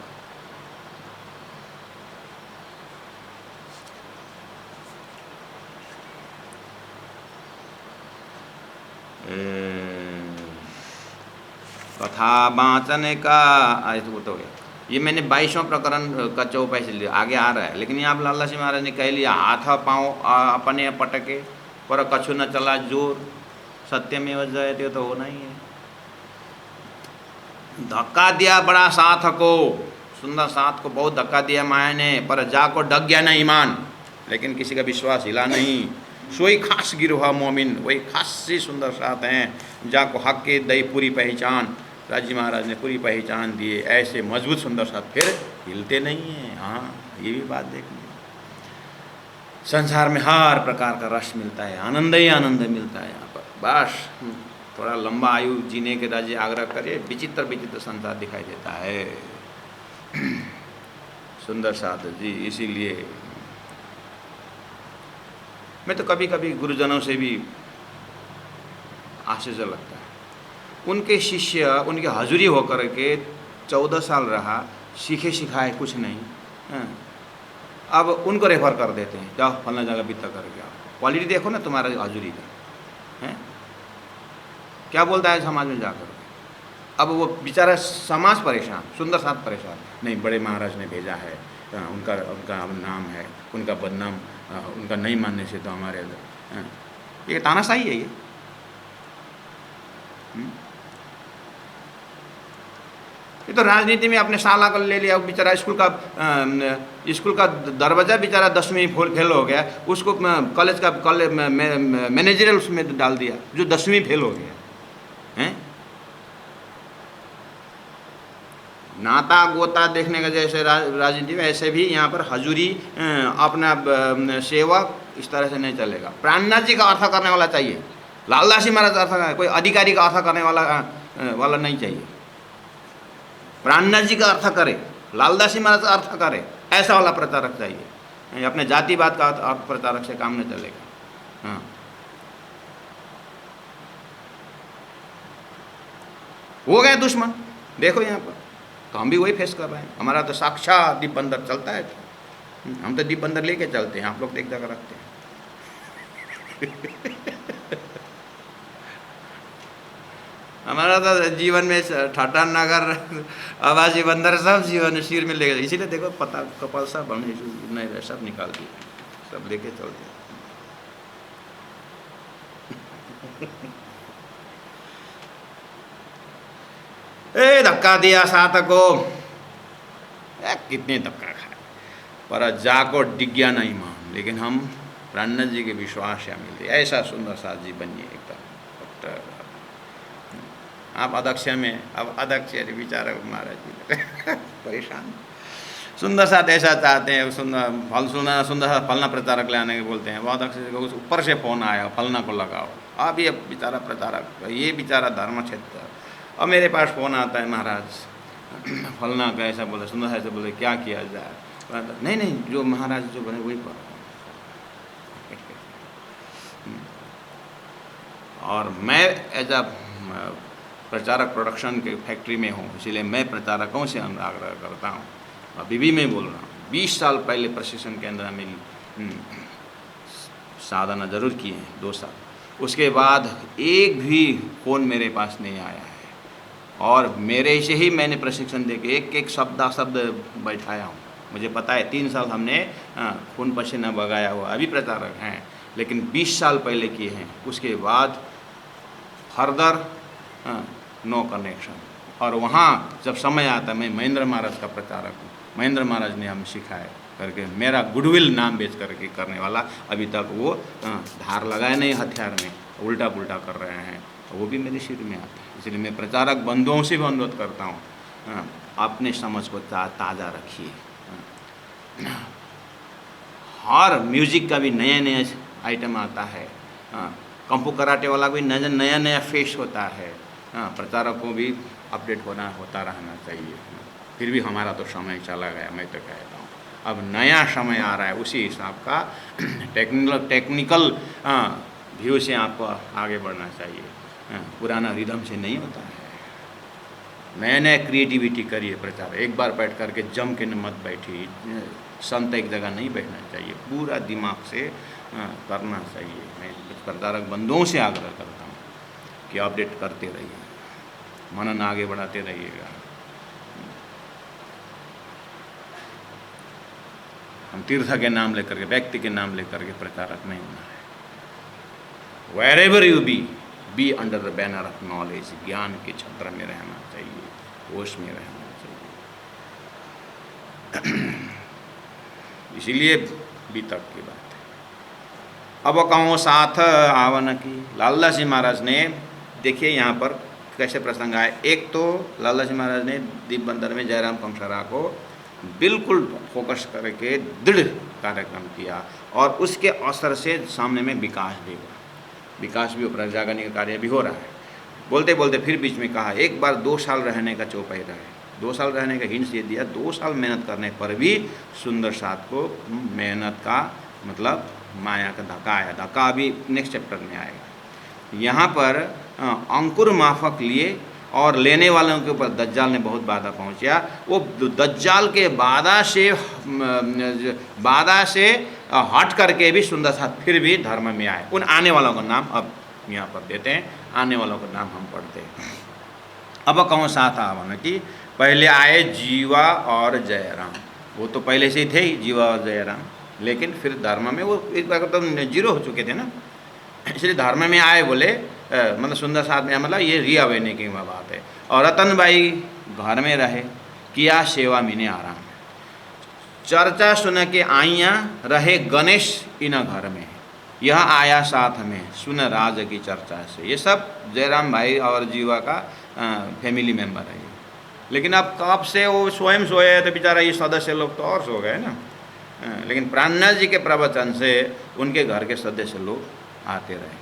कथा बाँचने का वो तो गया। ये मैंने 22वां प्रकरण का चौपाई से लिया, आगे आ रहा है। लेकिन यहाँ आप लाला सिंह महाराज ने कह लिया, हाथ पाँव अपने पटके पर कछु न चला जोर, सत्य में जयते तो होना ही है। धक्का दिया बड़ा साथ को, सुंदर साथ को बहुत धक्का दिया माया ने, पर जा को डग गया ना ईमान, लेकिन किसी का विश्वास हिला नहीं। सोई खास गिरोहा मोमिन, वही खासी सुंदर साथ हैं जा को हक के दई पूरी पहचान। राजी महाराज ने पूरी पहचान दिए, ऐसे मजबूत सुंदर साथ फिर हिलते नहीं हैं। हाँ ये भी बात देखनी। संसार में हर प्रकार का रस मिलता है, आनंद ही आनंद मिलता है यहाँ पर। बस थोड़ा लंबा आयु जीने के राजी आग्रह करिए, विचित्र विचित्र संसार दिखाई देता है। सुंदर साथ जी, इसीलिए मैं तो कभी कभी गुरुजनों से भी आश्चर्य लगता है। उनके शिष्य उनके हजूरी होकर के 14 साल रहा, सीखे सिखाए कुछ नहीं, अब उनको रेफर कर देते हैं, जाओ फलना जगह बिता करके आओ। क्वालिटी देखो ना तुम्हारा हजूरी का है, क्या बोलता है समाज में जाकर। अब वो बेचारा समाज परेशान, सुंदर साथ परेशान, नहीं बड़े महाराज ने भेजा है, उनका नाम है, उनका बदनाम उनका नहीं मानने से तो हमारे ये तानाशाही है ये। ये तो राजनीति में अपने साला को ले लिया, बेचारा स्कूल का दरवाजा बेचारा 10वीं फेल हो गया, उसको कॉलेज मैनेजरियल उसमें डाल दिया जो 10वीं फेल हो गया हैं। नाता गोता देखने का जैसे राजनीति में, ऐसे भी यहाँ पर हजूरी अपना सेवक इस तरह से नहीं चलेगा। प्राणनाथ जी का अर्थ करने वाला चाहिए, लालदास जी महाराज अर्थ, कोई अधिकारी का अर्थ करने वाला नहीं चाहिए। प्राणनाथ जी का अर्थ करे, लालदास जी महाराज अर्थ करे, ऐसा वाला प्रचारक चाहिए। अपने जातिवाद का अर्थ प्रचारक से काम नहीं चलेगा। हाँ, हो गए दुश्मन, देखो यहाँ पर तो हम भी वही फेस कर रहे हैं। हमारा तो साक्षात दीप बंदर चलता है, हम तो दीप बंदर लेके चलते हैं, आप लोग तो एक जगह रखते हैं। हमारा तो जीवन में ठाटा नगर आवाजी बंदर सब जीवन सिर में लेके, इसीलिए देखो पता कपाल सब बने नहीं रहे, सब निकाल दिए, सब लेके चलते हैं। ए धक्का दिया साथ को, कितने धक्का खाए पर जाको डिग्या नहीं मान, लेकिन हम प्राणनाथ जी के विश्वास या मिलते। ऐसा सुंदर साथ जी बनिए एकदम। आप अध्यक्ष में, अब अध्यक्ष विचारक महाराज जी परेशान। सुंदर साथ ऐसा चाहते हैं, सुंदर सा फलना प्रचारक ले आने के बोलते हैं, वो अध्यक्ष को ऊपर से फोन आया फलना को लगाओ। आप ये बेचारा प्रचारक, ये बेचारा धर्म क्षेत्र, और मेरे पास फ़ोन आता है महाराज फलना का ऐसा बोले, सुंदर ऐसे बोले, क्या किया जाए? नहीं जो महाराज जो बने वही करो। और मैं एज अ प्रचारक प्रोडक्शन के फैक्ट्री में हूँ, इसीलिए मैं प्रचारकों से आग्रह करता हूँ, अभी भी मैं बोल रहा हूँ। 20 साल पहले प्रशिक्षण केंद्र में साधना जरूर किए हैं, 2 साल, उसके बाद एक भी फ़ोन मेरे पास नहीं आया है। और मेरे से ही मैंने प्रशिक्षण दे के एक शब्द बैठाया हूँ। मुझे पता है 3 साल हमने खून पसीना बगाया हुआ, अभी प्रचारक हैं, लेकिन 20 साल पहले किए हैं। उसके बाद फर्दर नो कनेक्शन। और वहाँ जब समय आता, मैं महेंद्र महाराज का प्रचारक हूँ, महेंद्र महाराज ने हम सिखाए करके, मेरा गुडविल नाम बेच करके करने वाला, अभी तक वो धार लगाए नहीं हथियार में, उल्टा पुल्टा कर रहे हैं, वो भी मेरे सिर में आता है। इसलिए मैं प्रचारक बंधुओं से भी अनुरोध करता हूँ, अपने समझ को ताज़ा रखिए। हर म्यूजिक का भी नया आइटम आता है, कंपू कराटे वाला भी नया फेस होता है। प्रचारक को भी अपडेट होता रहना चाहिए। फिर भी हमारा तो समय चला गया, मैं तो कहता हूँ अब नया समय आ रहा है, उसी हिसाब का टेक्निकल व्यू से आपको आगे बढ़ना चाहिए। पुराना रिदम से नहीं होता है। नया क्रिएटिविटी करिए प्रचार। एक बार बैठ करके जम के मत बैठिए, संत एक जगह नहीं बैठना चाहिए, पूरा दिमाग से करना चाहिए। मैं प्रचारक बंधुओं से आग्रह करता हूँ कि अपडेट करते रहिए, मनन आगे बढ़ाते रहिएगा। हम तीर्थ के नाम लेकर के, व्यक्ति के नाम लेकर के प्रचारक नहीं होना है। Wherever you be under the banner of knowledge, ज्ञान के छत्र में रहना चाहिए, होश में रहना चाहिए। इसीलिए बीतक की बात है। अब कहूँ साथ आवन की, लालदास जी महाराज ने, देखिए यहाँ पर कैसे प्रसंग आए। एक तो लालदास जी महाराज ने दीप बंदर में जयराम कंसरा को बिल्कुल फोकस करके दृढ़ कार्यक्रम किया, और उसके असर से सामने में विकास भी हुआ, प्रजागरण का कार्य भी हो रहा है। बोलते बोलते फिर बीच में कहा, एक बार 2 साल रहने का चौपाई रहे, 2 साल रहने का हिंट्स ये दिया। 2 साल मेहनत करने पर भी सुंदर साथ को मेहनत का मतलब माया का धक्का आया। धक्का अभी नेक्स्ट चैप्टर में आएगा। यहाँ पर अंकुर माफक लिए और लेने वालों के ऊपर दज्जाल ने बहुत बाधा पहुँचा। वो दज्जाल के बाधा से हट करके भी सुंदर साथ फिर भी धर्म में आए। उन आने वालों का नाम अब यहाँ पर देते हैं, आने वालों का नाम हम पढ़ते हैं। अब कौन साथ आवन की, पहले आए जीवा और जयराम। वो तो पहले से ही थे ही, जीवा और जयराम, लेकिन फिर धर्म में वो एक बार तो जीरो हो चुके थे ना। इसलिए धर्म में आए बोले मतलब सुंदर साथ में मतलब ये रीअवेकनिंग की बात है। और रतनबाई घर में रहे, किया सेवा मीने आराम, चर्चा सुन के आइया रहे गणेश इन घर में, यह आया साथ में सुन राज की चर्चा से। ये सब जयराम भाई और जीवा का फैमिली मेंबर है। लेकिन अब कब से वो स्वयं सोए तो बेचारा ये सदस्य लोग तो और सो गए ना। लेकिन प्राणनाथ जी के प्रवचन से उनके घर के सदस्य लोग आते रहे।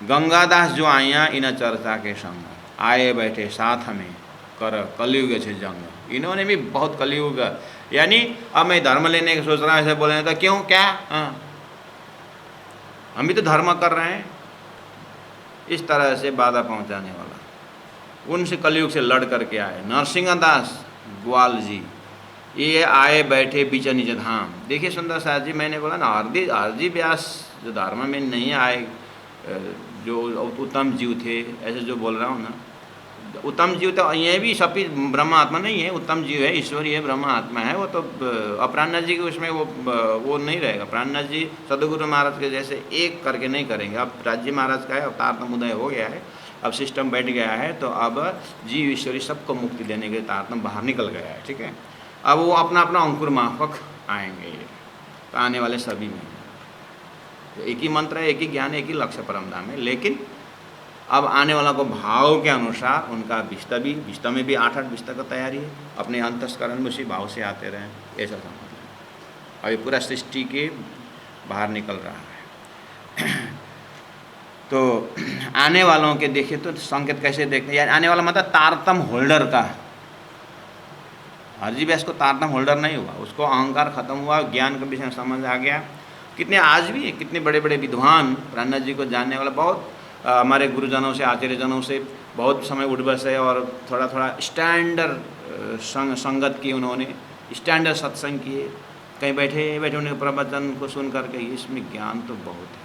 गंगादास जो आया इन चर्चा के संग, आए बैठे साथ में कर कलयुग से जंग। इन्होंने भी बहुत कलयुग, यानी अब मैं धर्म लेने की सोच रहा हूँ ऐसे बोले तो क्यों क्या, हम भी तो धर्म कर रहे हैं। इस तरह से बाधा पहुंचाने वाला उनसे कलयुग से लड़ करके आए। नरसिंहदास ग्वाल जी ये आए बैठे बीच निज धाम। देखिए सुंदर साथ जी, मैंने बोला ना हरजी व्यास जो धर्म में नहीं आए, जो उत्तम जीव थे, ऐसे जो बोल रहा हूँ ना, उत्तम जीव तो ये भी सभी ब्रह्म आत्मा नहीं है, उत्तम जीव है, ईश्वरीय ब्रह्म आत्मा है। वो तो प्राणनाथ जी के उसमें वो नहीं रहेगा। प्राणनाथ जी सदगुरु महाराज के जैसे एक करके नहीं करेंगे। अब राज्य महाराज का है, अब तारतम उदय हो गया है, अब सिस्टम बैठ गया है, तो अब जीव ईश्वरी सबको मुक्ति देने के तारतम बाहर निकल गया है, ठीक है। अब वो अपना अपना अंकुर माफक आएंगे, तो आने वाले सभी में एक ही मंत्र है, एक ही ज्ञान, एक ही लक्ष्य परम धाम है। लेकिन अब आने वाला को भाव के अनुसार उनका विस्ता में भी 8-8 विस्ता का तैयारी है, अपने अंतस्करण में उसी भाव से आते रहें, ऐसा समझ लें। अभी पूरा सृष्टि के बाहर निकल रहा है। तो आने वालों के देखिए तो संकेत कैसे देखते हैं, यानी आने वाला मतलब तारतम होल्डर का। हरजी व्यास को तारतम होल्डर नहीं हुआ, उसको अहंकार खत्म हुआ, ज्ञान के विषय में समझ आ गया। कितने आज भी कितने बड़े बड़े विद्वान प्राणनाथ जी को जानने वाला, बहुत हमारे गुरुजनों से, आचार्यजनों से बहुत समय उठ बसे और थोड़ा थोड़ा स्टैंडर्ड संगत की उन्होंने, स्टैंडर्ड सत्संग किए, कहीं बैठे बैठे उनके प्रवचन को सुन करके इसमें ज्ञान तो बहुत है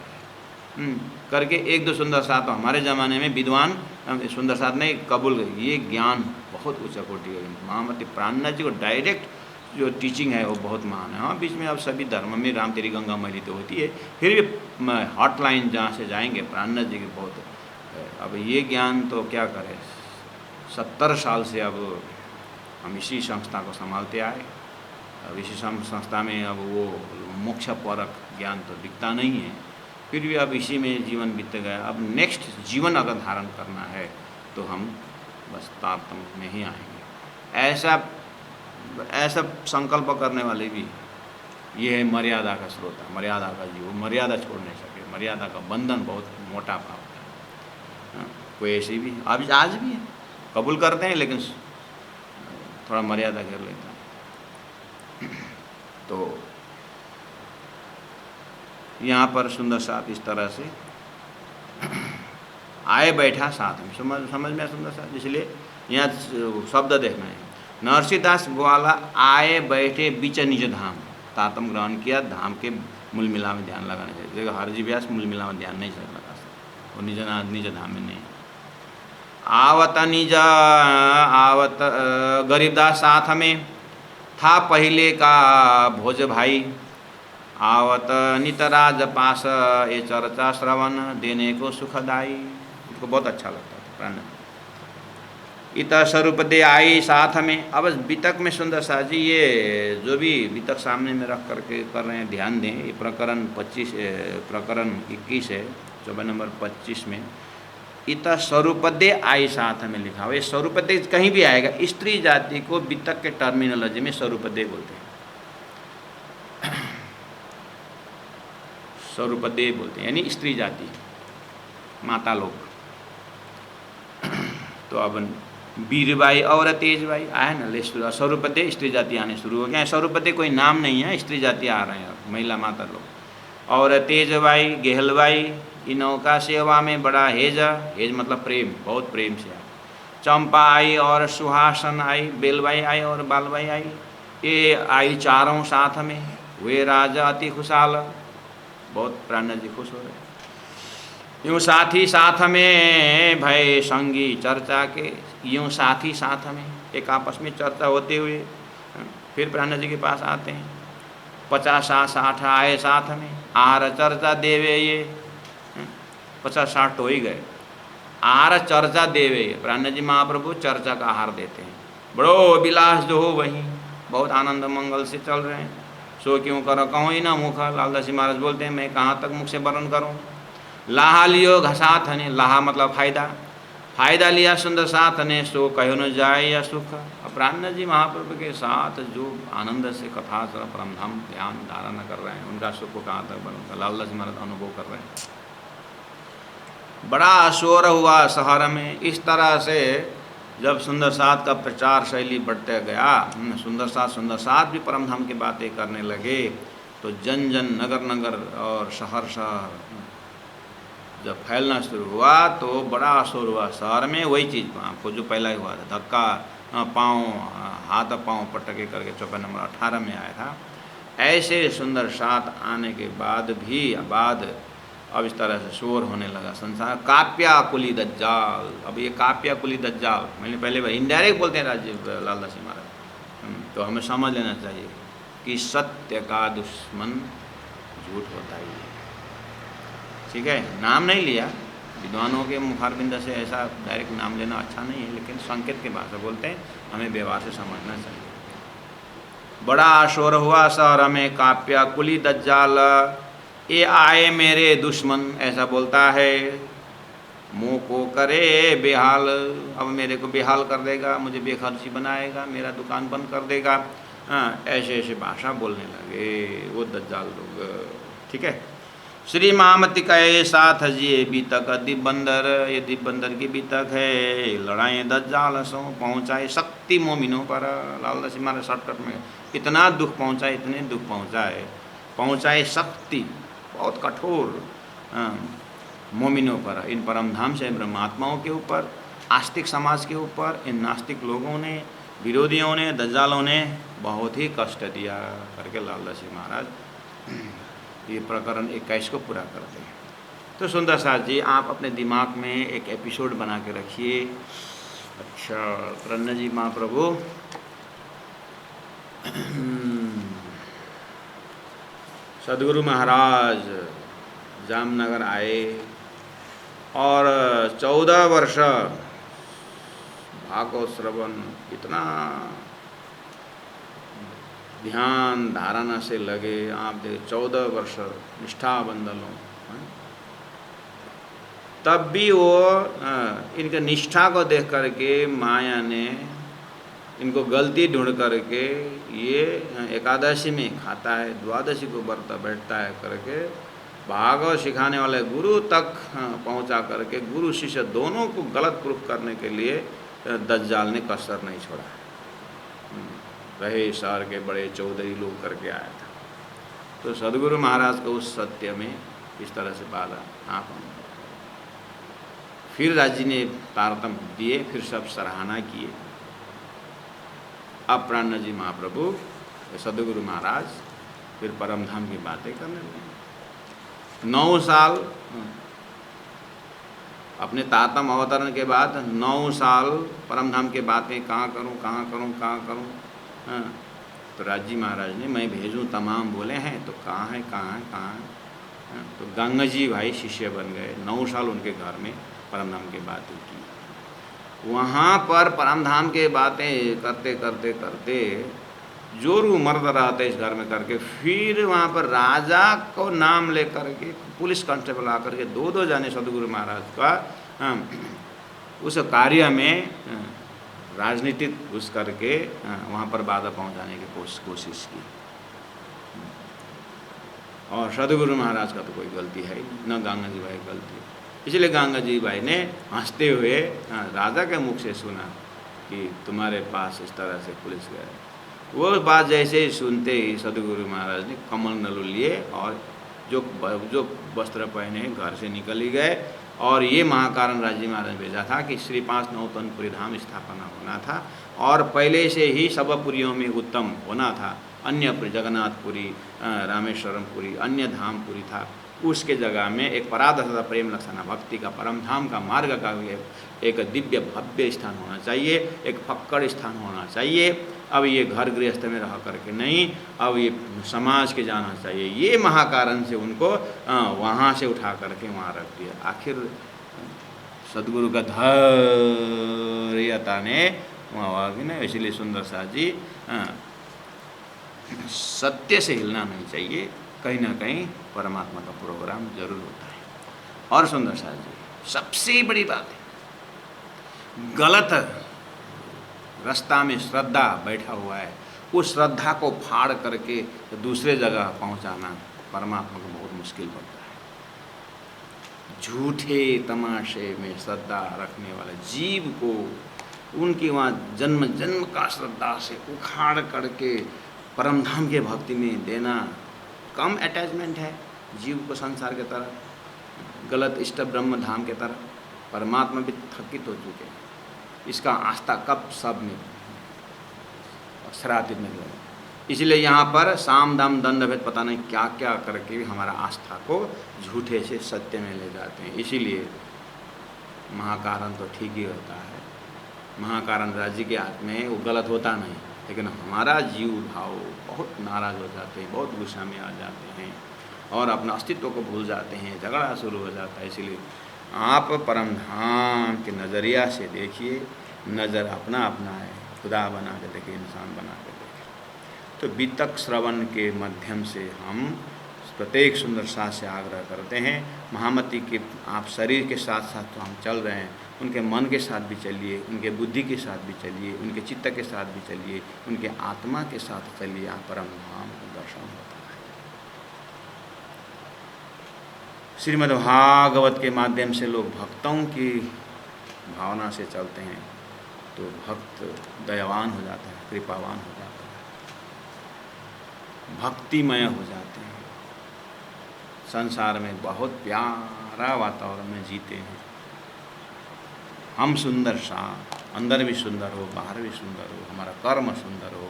करके एक दो सुंदर साथ तो हमारे ज़माने में विद्वान सुंदर साथ ने कबूल गई, ये ज्ञान बहुत ऊँचा कोटि है। महामती प्राणनाथ जी को डायरेक्ट जो टीचिंग है वो बहुत महान है। हाँ, बीच में अब सभी धर्म में राम तेरी गंगा मैली तो होती है, फिर भी हॉटलाइन जहाँ से जाएंगे प्राणनाथ जी के बहुत है। अब ये ज्ञान तो क्या करें, 70 साल से अब हम इसी संस्था को संभालते आए। अब इसी संस्था में अब वो मोक्ष परक ज्ञान तो दिखता नहीं है, फिर भी अब इसी में जीवन बीत गया। अब नेक्स्ट जीवन अगर धारण करना है तो हम बस तारतम्य में ही आएंगे। ऐसा संकल्प करने वाले भी ये है मर्यादा का स्रोत, मर्यादा का जीव, मर्यादा छोड़ नहीं सके। मर्यादा का बंधन बहुत मोटा भाव है। कोई ऐसी भी अब आज भी है, कबूल करते हैं लेकिन थोड़ा मर्यादा कर लेता है। तो यहाँ पर सुंदर साथ इस तरह से आए बैठा साथ में, समझ में सुंदर साथ। इसलिए यहाँ शब्द देखना है, नरसिंहदास ग्वाला आए बैठे बीच निज धाम, तारतम ग्रहण किया, धाम के मूल मिला में ध्यान लगाना चाहिए। देखो हरजी व्यास मूल मिला में ध्यान नहीं लगा सकता, वो निज धाम में नहीं। आवत गरीबदास साथ में था पहले का भोज भाई, आवत नितराज पास ये चर्चा श्रवण देने को सुखदाई। उनको बहुत अच्छा लगता था प्राण। इत स्वरूप दे आई साथ में। अब बीतक में सुंदर साथ जी ये जो भी बीतक सामने में रख करके कर रहे हैं, ध्यान दें। ये प्रकरण 21 है, 14 नंबर 25 में इत स्वरूप दे आई साथ में लिखा हुआ। ये स्वरूप दे कहीं भी आएगा, स्त्री जाति को बीतक के टर्मिनोलॉजी में स्वरूप दे बोलते हैं, स्वरूप दे बोलते हैं, यानी स्त्री जाति, माता लोग। तो अब वीरबाई और तेजबाई आए ना, स्वरूप दे स्त्री जाति आने शुरू हो गया। स्वरूप दे कोई नाम नहीं है, स्त्री जाति आ रहे हैं, महिला माता लोग। और तेजबाई, गेहलबाई, इनों का सेवा में बड़ा हेज मतलब प्रेम, बहुत प्रेम से आए। चंपा आई और सुहासन आई, बेलबाई आई और बालबाई आई। ये आई चारों साथ में। वे राजा अति खुशहाल, बहुत प्राणनाथ जी खुश हो रहे। यूँ साथी साथ में भय संगी चर्चा के, यूँ साथी साथ में एक आपस में चर्चा होते हुए फिर प्राणनाथ जी के पास आते हैं। 50-60 आए साथ में, आहार चर्चा देवे ये। 50-60 तो ही गए। आहार चर्चा देवे, प्राण जी महाप्रभु चर्चा का आहार देते हैं। बड़ो विलास जो हो वहीं, बहुत आनंद मंगल से चल रहे हैं। सो क्यों करो कहूँ ही ना मुख, लालदास जी महाराज बोलते हैं मैं कहाँ तक मुख से वर्णन करूँ। लाहा लियो घसात हने, लाहा मतलब फायदा, फायदा लिया सुंदर साथ ने, सो कहो न जाए या सुख। प्राण जी महाप्रभु के साथ जो आनंद से कथा परमधाम ध्यान धारणा कर रहे हैं, उनका सुख को कहाँ तक बनूंगा, लालदास जी महाराज अनुभव कर रहे हैं। बड़ा शोर हुआ शहर में। इस तरह से जब सुंदर साथ का प्रचार शैली बढ़ते गया, सुंदर साथ भी परमधाम की बातें करने लगे, तो जन जन नगर नगर और शहर शहर जब फैलना शुरू हुआ तो बड़ा शोर हुआ शहर में। वही चीज़ आपको जो पहला ही हुआ था, धक्का पाँव हाथ पाँव पटके करके चौपा नंबर 18 में आया था। ऐसे सुंदर साथ आने के बाद भी अब इस तरह से शोर होने लगा संसार। काप्या कुली दज्जाल, अब ये काप्या कुली दज्जाल मैंने पहले इनडायरेक्ट बोलते हैं राजीव लालदास जी महाराज, तो हमें समझ लेना चाहिए कि सत्य का दुश्मन झूठ होता ही है। ठीक है, नाम नहीं लिया, विद्वानों के मुखारबिंद से ऐसा डायरेक्ट नाम लेना अच्छा नहीं है, लेकिन संकेत की भाषा बोलते हैं, हमें व्यवहार से समझना चाहिए। बड़ा शोर हुआ शहर में, काप्या कुली दज्जाल, ये आए मेरे दुश्मन, ऐसा बोलता है। मुँह को करे बेहाल, अब मेरे को बेहाल कर देगा, मुझे बेखर्ची बनाएगा, मेरा दुकान बंद कर देगा। हाँ, ऐसे ऐसे भाषा बोलने लगे वो दज्जाल लोग। ठीक है, श्री मामति कहे साथ ये बीतक दीप बंदर, ये दीप बंदर की बीतक है। लड़ाई दज्जाल सो पहुँचाए शक्ति मोमिनों पर। लालदास जी महाराज शॉर्टकट में इतना दुख पहुँचाए, इतने दुख पहुँचाए शक्ति बहुत कठोर मोमिनों पर, इन परमधाम से ब्रह्मात्माओं के ऊपर, आस्तिक समाज के ऊपर। इन नास्तिक लोगों ने, विरोधियों ने, दज्जालों ने बहुत ही कष्ट दिया करके लालदास जी महाराज ये प्रकरण 21 को पूरा करते हैं। तो सुंदर साथ जी आप अपने दिमाग में एक एपिसोड बना के रखिए। अच्छा, प्रन्न जी महाप्रभु सदगुरु महाराज जामनगर आए और 14 वर्ष भागवत श्रवण, इतना ध्यान धारणा से लगे। आप देख 14 वर्ष निष्ठा बंदलों, तब भी वो इनके निष्ठा को देख करके माया ने इनको गलती ढूंढ करके ये एकादशी में खाता है, द्वादशी को व्रत बैठता है करके भागवत सिखाने वाले गुरु तक पहुंचा करके गुरु शिष्य दोनों को गलत प्रूफ करने के लिए दज्जाल ने कसर नहीं छोड़ा। रहे शहर के बड़े चौधरी लोग करके आया था। तो सदगुरु महाराज को उस सत्य में इस तरह से बाधा आप, फिर राज जी ने तारतम्य दिए, फिर सब सराहना किए। अब प्राण जी महाप्रभु सदगुरु महाराज फिर परमधाम की बातें करने लगे। 9 साल अपने तातम अवतरण के बाद 9 साल परमधाम की बातें कहाँ करूँ। हाँ, तो राजी महाराज ने मैं भेजूं तमाम बोले हैं, तो कहाँ है। हाँ, तो गंगा जी भाई शिष्य बन गए। 9 साल उनके घर में परमधाम की बातें की। वहाँ पर परमधाम के बातें करते जोरू मर्द रहते इस घर में करके, फिर वहाँ पर राजा को नाम लेकर के पुलिस कांस्टेबल आकर के 2 जाने सदगुरु महाराज का उस कार्य में राजनीतिक घुस करके वहाँ पर बाधा पहुँचाने की कोशिश की। और सदगुरु महाराज का तो कोई गलती है ही न, गंगा जी भाई गलती। इसलिए गंगा जी भाई ने हंसते हुए राजा के मुख से सुना कि तुम्हारे पास इस तरह से पुलिस गए। वो बात जैसे ही सुनते ही सदगुरु महाराज ने कमल नलू लिए और जो वस्त्र पहने घर से निकल ही गए। और ये महाकारण राजी महाराज भेजा था कि श्री 5 नौतनपुरी धाम स्थापना होना था और पहले से ही सब पुरियों में उत्तम होना था। अन्य पुरी, जगन्नाथपुरी, रामेश्वरमपुरी, अन्य धामपुरी था। उसके जगह में एक पराधर्षता प्रेम लक्षणा भक्ति का परम धाम का मार्ग का एक दिव्य भव्य स्थान होना चाहिए, एक फक्कड़ स्थान होना चाहिए। अब ये घर गृहस्थ में रह करके नहीं, अब ये समाज के जाना चाहिए। ये महाकारण से उनको वहाँ से उठा करके वहाँ रख दिया। आखिर सदगुरु का धैर्यता ने वहाँ कि ना, इसलिए सुंदर साथ जी सत्य से हिलना नहीं चाहिए, कहीं ना कहीं परमात्मा का प्रोग्राम जरूर होता है। और सुंदर साथ जी सबसे बड़ी बात है, गलत रास्ता में श्रद्धा बैठा हुआ है, उस श्रद्धा को फाड़ करके दूसरे जगह पहुंचाना परमात्मा को बहुत मुश्किल पड़ता है। झूठे तमाशे में श्रद्धा रखने वाले जीव को उनकी वहाँ जन्म जन्म का श्रद्धा से उखाड़ करके परमधाम के भक्ति में देना कम अटैचमेंट है जीव को संसार के तरफ, गलत इष्ट ब्रह्म धाम के तरफ। परमात्मा भी थकित हो चुके हैं, इसका आस्था कब सब में अक्षरातीत में गए। इसलिए यहाँ पर साम दाम दंड भेद पता नहीं क्या क्या करके भी हमारा आस्था को झूठे से सत्य में ले जाते हैं। इसीलिए महाकारण तो ठीक ही होता है, महाकारण राज्य के हाथ में वो गलत होता नहीं, लेकिन हमारा जीव भाव बहुत नाराज़ हो जाते हैं, बहुत गुस्सा में आ जाते हैं और अपना अस्तित्व को भूल जाते हैं, झगड़ा शुरू हो जाता है। इसलिए आप परमधाम के नज़रिया से देखिए, नज़र अपना अपना है, खुदा बना के देखे, इंसान बना के देखे। तो वितक श्रवण के माध्यम से हम प्रत्येक सुंदर साथ से आग्रह करते हैं, महामती के आप शरीर के साथ साथ तो हम चल रहे हैं, उनके मन के साथ भी चलिए, उनके बुद्धि के साथ भी चलिए, उनके चित्त के साथ भी चलिए, उनके आत्मा के साथ चलिए। आप परमधाम का दर्शन होता है। श्रीमद्भागवत के माध्यम से लोग भक्तों की भावना से चलते हैं तो भक्त दयावान हो जाता है, कृपावान हो जाता है, भक्तिमय हो जाते हैं, संसार में बहुत प्यारा वातावरण में जीते हैं। हम सुंदर सा, अंदर भी सुंदर हो, बाहर भी सुंदर हो, हमारा कर्म सुंदर हो।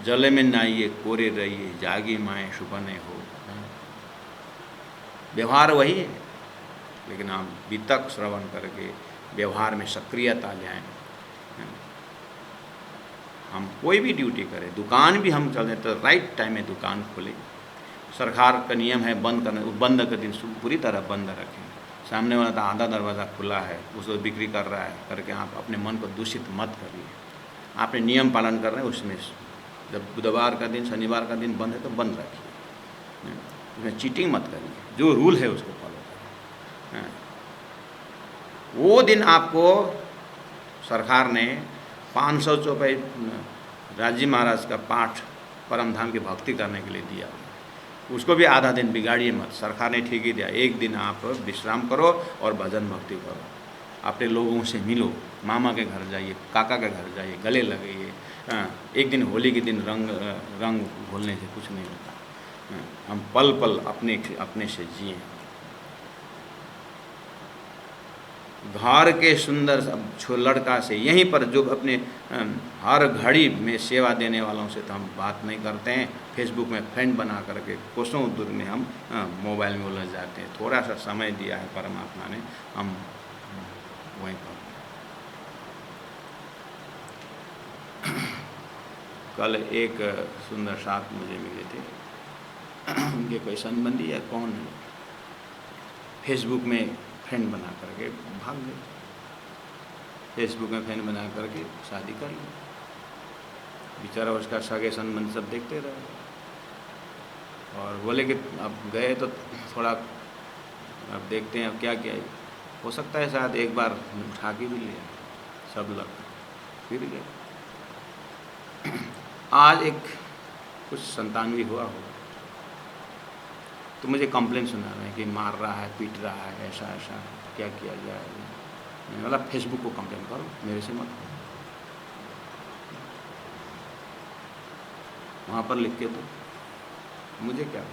जले में नहाइए कोरे रहिए, जागी माए सुपने हो। व्यवहार वही है, लेकिन हम वितक श्रवण करके व्यवहार में सक्रियता ले आएँ। हम कोई भी ड्यूटी करें, दुकान भी हम चल दें तो राइट टाइम में दुकान खोलें। सरकार का नियम है बंद करने, बंद के दिन पूरी तरह बंद रखें। सामने वाला तो आधा दरवाज़ा खुला है, उसको बिक्री कर रहा है करके आप अपने मन को दूषित मत करिए। आपने नियम पालन कर रहे हैं, उसमें जब बुधवार का दिन, शनिवार का दिन बंद है तो बंद रखिए, उसमें चीटिंग मत करिए, जो रूल है उसको फॉलो करिए। वो दिन आपको सरकार ने 500 रुपये राजी महाराज का पाठ परमधाम की भक्ति करने के लिए दिया, उसको भी आधा दिन बिगाड़िए मत। सरकार ने ठीक ही दिया, एक दिन आप विश्राम करो और भजन भक्ति करो, अपने लोगों से मिलो, मामा के घर जाइए, काका के घर जाइए, गले लगाइए। एक दिन होली के दिन रंग घोलने से कुछ नहीं होता। हम पल पल अपने से जिए। घर के सुंदर लड़का से यहीं पर जो अपने हर घड़ी में सेवा देने वालों से तो हम बात नहीं करते हैं, फेसबुक में फ्रेंड बना करके कोसों दूर में हम मोबाइल में उलझ जाते हैं। थोड़ा सा समय दिया है परमात्मा ने, हम वहीं पर। कल एक सुंदर साथ मुझे मिले थे, उनके कोई संबंधी या कौन है, फेसबुक में फ्रेंड बना करके भाग गए। फेसबुक में फ्रेंड बना करके शादी कर ली। बेचारा उसका सगे संबंध सब देखते रहे और बोले कि अब गए तो थोड़ा अब देखते हैं अब क्या क्या हो सकता है, शायद एक बार उठा के भी लिया, सब लग फिर गए। आज एक कुछ संतान भी हुआ होगा तो मुझे कंप्लेंट सुना रहे हैं कि मार रहा है, पीट रहा है, ऐसा ऐसा, क्या किया जाए। मैंने बोला फेसबुक को कंप्लेंट करो, मेरे से मत करो। वहाँ पर लिख के दो, मुझे क्या,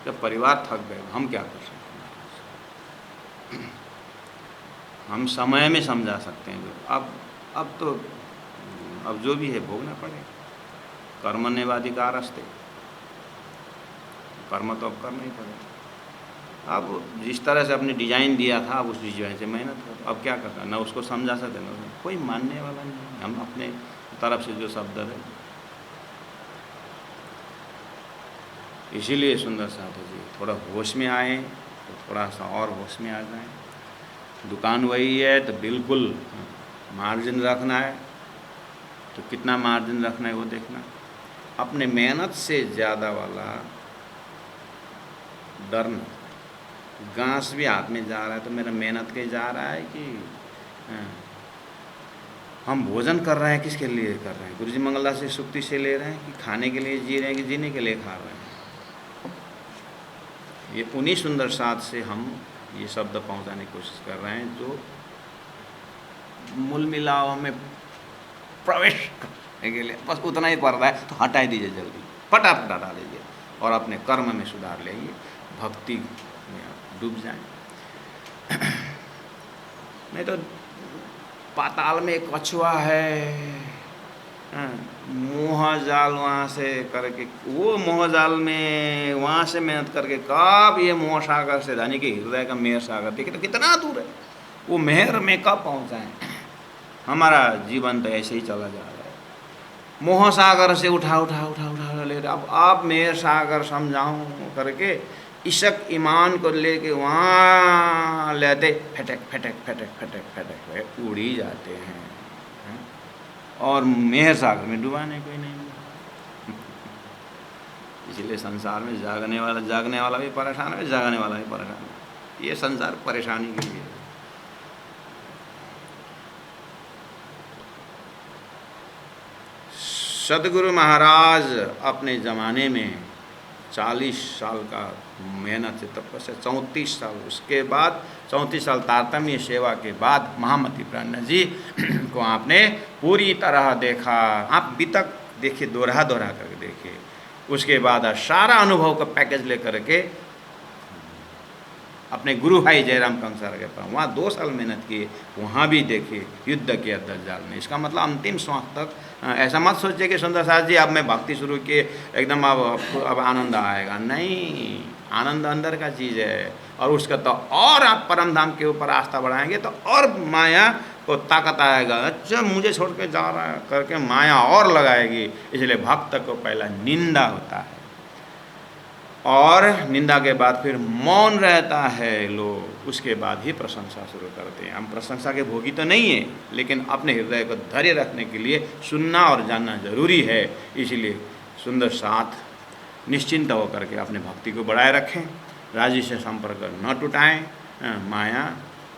जब परिवार थक गए हम क्या कर सकते हैं। हम समय में समझा सकते हैं, अब तो अब जो भी है भोगना पड़ेगा। कर्मण्येवाधिकारस्ते, कर्म तो अब करना ही पड़ेगा। अब जिस तरह से अपने डिजाइन दिया था, अब उस डिजाइन से मेहनत करो। अब क्या करना, ना उसको समझा सकते ना कोई मानने वाला नहीं, हम अपने तरफ से जो शब्द है। इसीलिए सुंदर साधु जी थोड़ा होश में आए तो थोड़ा सा और होश में आ जाए। दुकान वही है तो बिल्कुल मार्जिन रखना है, तो कितना मार्जिन रखना है वो देखना। अपने मेहनत से ज़्यादा वाला डरना। घास भी हाथ में जा रहा है तो मेरा मेहनत के जा रहा है कि हम भोजन कर रहे हैं किसके लिए कर रहे हैं? गुरुजी मंगलदास से सुक्ति से ले रहे हैं कि खाने के लिए जी रहे हैं कि जीने के लिए खा रहे हैं? ये उन्हीं सुंदर साथ से हम ये शब्द पहुंचाने की कोशिश कर रहे हैं जो मूल मिलाव में प्रवेश करने के लिए बस उतना ही पड़ रहा है, तो हटा दीजिए जल्दी, फटाफट हटा दीजिए और अपने कर्म में सुधार लेंगे, भक्ति में डूब जाएं। नहीं तो पाताल में एक कछुआ है, मोह जाल वहाँ से करके, वो मोह जाल में वहाँ से मेहनत करके कब ये मोह सागर से धनी के हृदय का मेहर सागर देखिए तो कितना दूर है, वो मेहर में कब पहुँचाएं? हमारा जीवन तो ऐसे ही चला जा रहा है, मोह सागर से उठा ले रहे। अब आप मेहर सागर समझाऊँ करके इशक ईमान को लेके वहाँ लेते फटक उड़ ही जाते हैं, और मेहर सागर में डुबाने कोई नहीं। इसलिए संसार में जागने वाला भी परेशान है, जागने वाला भी परेशान है। ये संसार परेशानी के लिए है। सदगुरु महाराज अपने ज़माने में 40 साल का मेहनत से तपस्या, 34 साल, उसके बाद 34 साल तारतम्य सेवा के बाद महामती प्राण जी को आपने पूरी तरह देखा। आप बीतक देखिए, दोहरा करके देखिए, उसके बाद सारा अनुभव का पैकेज लेकर के अपने गुरु भाई जयराम कंसार के पास वहाँ 2 साल मेहनत किए, वहाँ भी देखिए युद्ध किया दज्जाल में। इसका मतलब अंतिम श्वास तक ऐसा मत सोचिए कि सुंदर साथ जी अब मैं भक्ति शुरू किए एकदम अब आनंद आएगा, नहीं। आनंद अंदर का चीज़ है, और उसका तो और आप परम धाम के ऊपर आस्था बढ़ाएंगे तो और माया को ताकत आएगा। अच्छा मुझे छोड़ के जा रहा है करके माया और लगाएगी। इसलिए भक्त को पहला निंदा होता है, और निंदा के बाद फिर मौन रहता है लोग, उसके बाद ही प्रशंसा शुरू करते हैं। हम प्रशंसा के भोगी तो नहीं है, लेकिन अपने हृदय को धैर्य रखने के लिए सुनना और जानना जरूरी है। इसलिए सुंदर साथ निश्चिंत होकर के अपने भक्ति को बढ़ाए रखें, राजी से संपर्क न टूटाएं। माया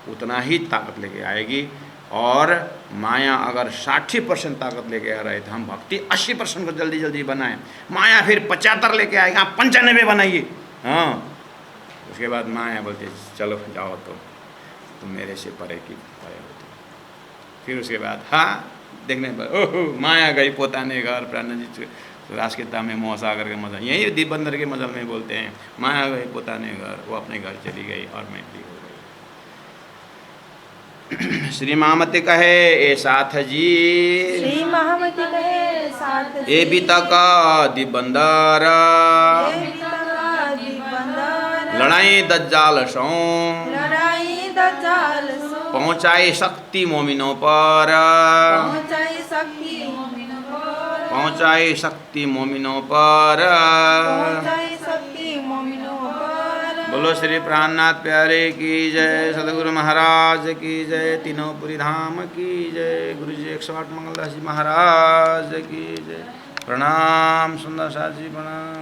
उतना ही ताकत लेके आएगी, और माया अगर 60% ताकत लेके आ रहे थे, हम भक्ति 80% को जल्दी बनाएं। माया फिर 75 लेके आएगा, आप 95 बनाइए। हाँ, उसके बाद माया बोलते चलो जाओ, तो तुम मेरे से परे की परे होते। फिर उसके बाद हाँ देखने पर ओहो माया गई पोताने घर। प्राण जी राजकीयता में मोह सागर के मजल, यही दीपबंदर के मजल में बोलते हैं, माया गई पोताने घर, वो अपने घर चली गई और मैं भी हो गई। श्री महामती कहे ए साथ जी, श्री महामती कहे साथ जी, ए बीतक दीपबंदर, लड़ाई दज्जाल सो, पहुँचाई शक्ति मोमिनों पर, पहुँचाई शक्ति मोमिनों पर। बोलो श्री प्राणनाथ प्यारे की जय, सदगुरु महाराज की जय, तीनों पुरी धाम की जय, गुरु जी 108 मंगलदास जी महाराज की जय। प्रणाम सुंदर साथ जी, प्रणाम।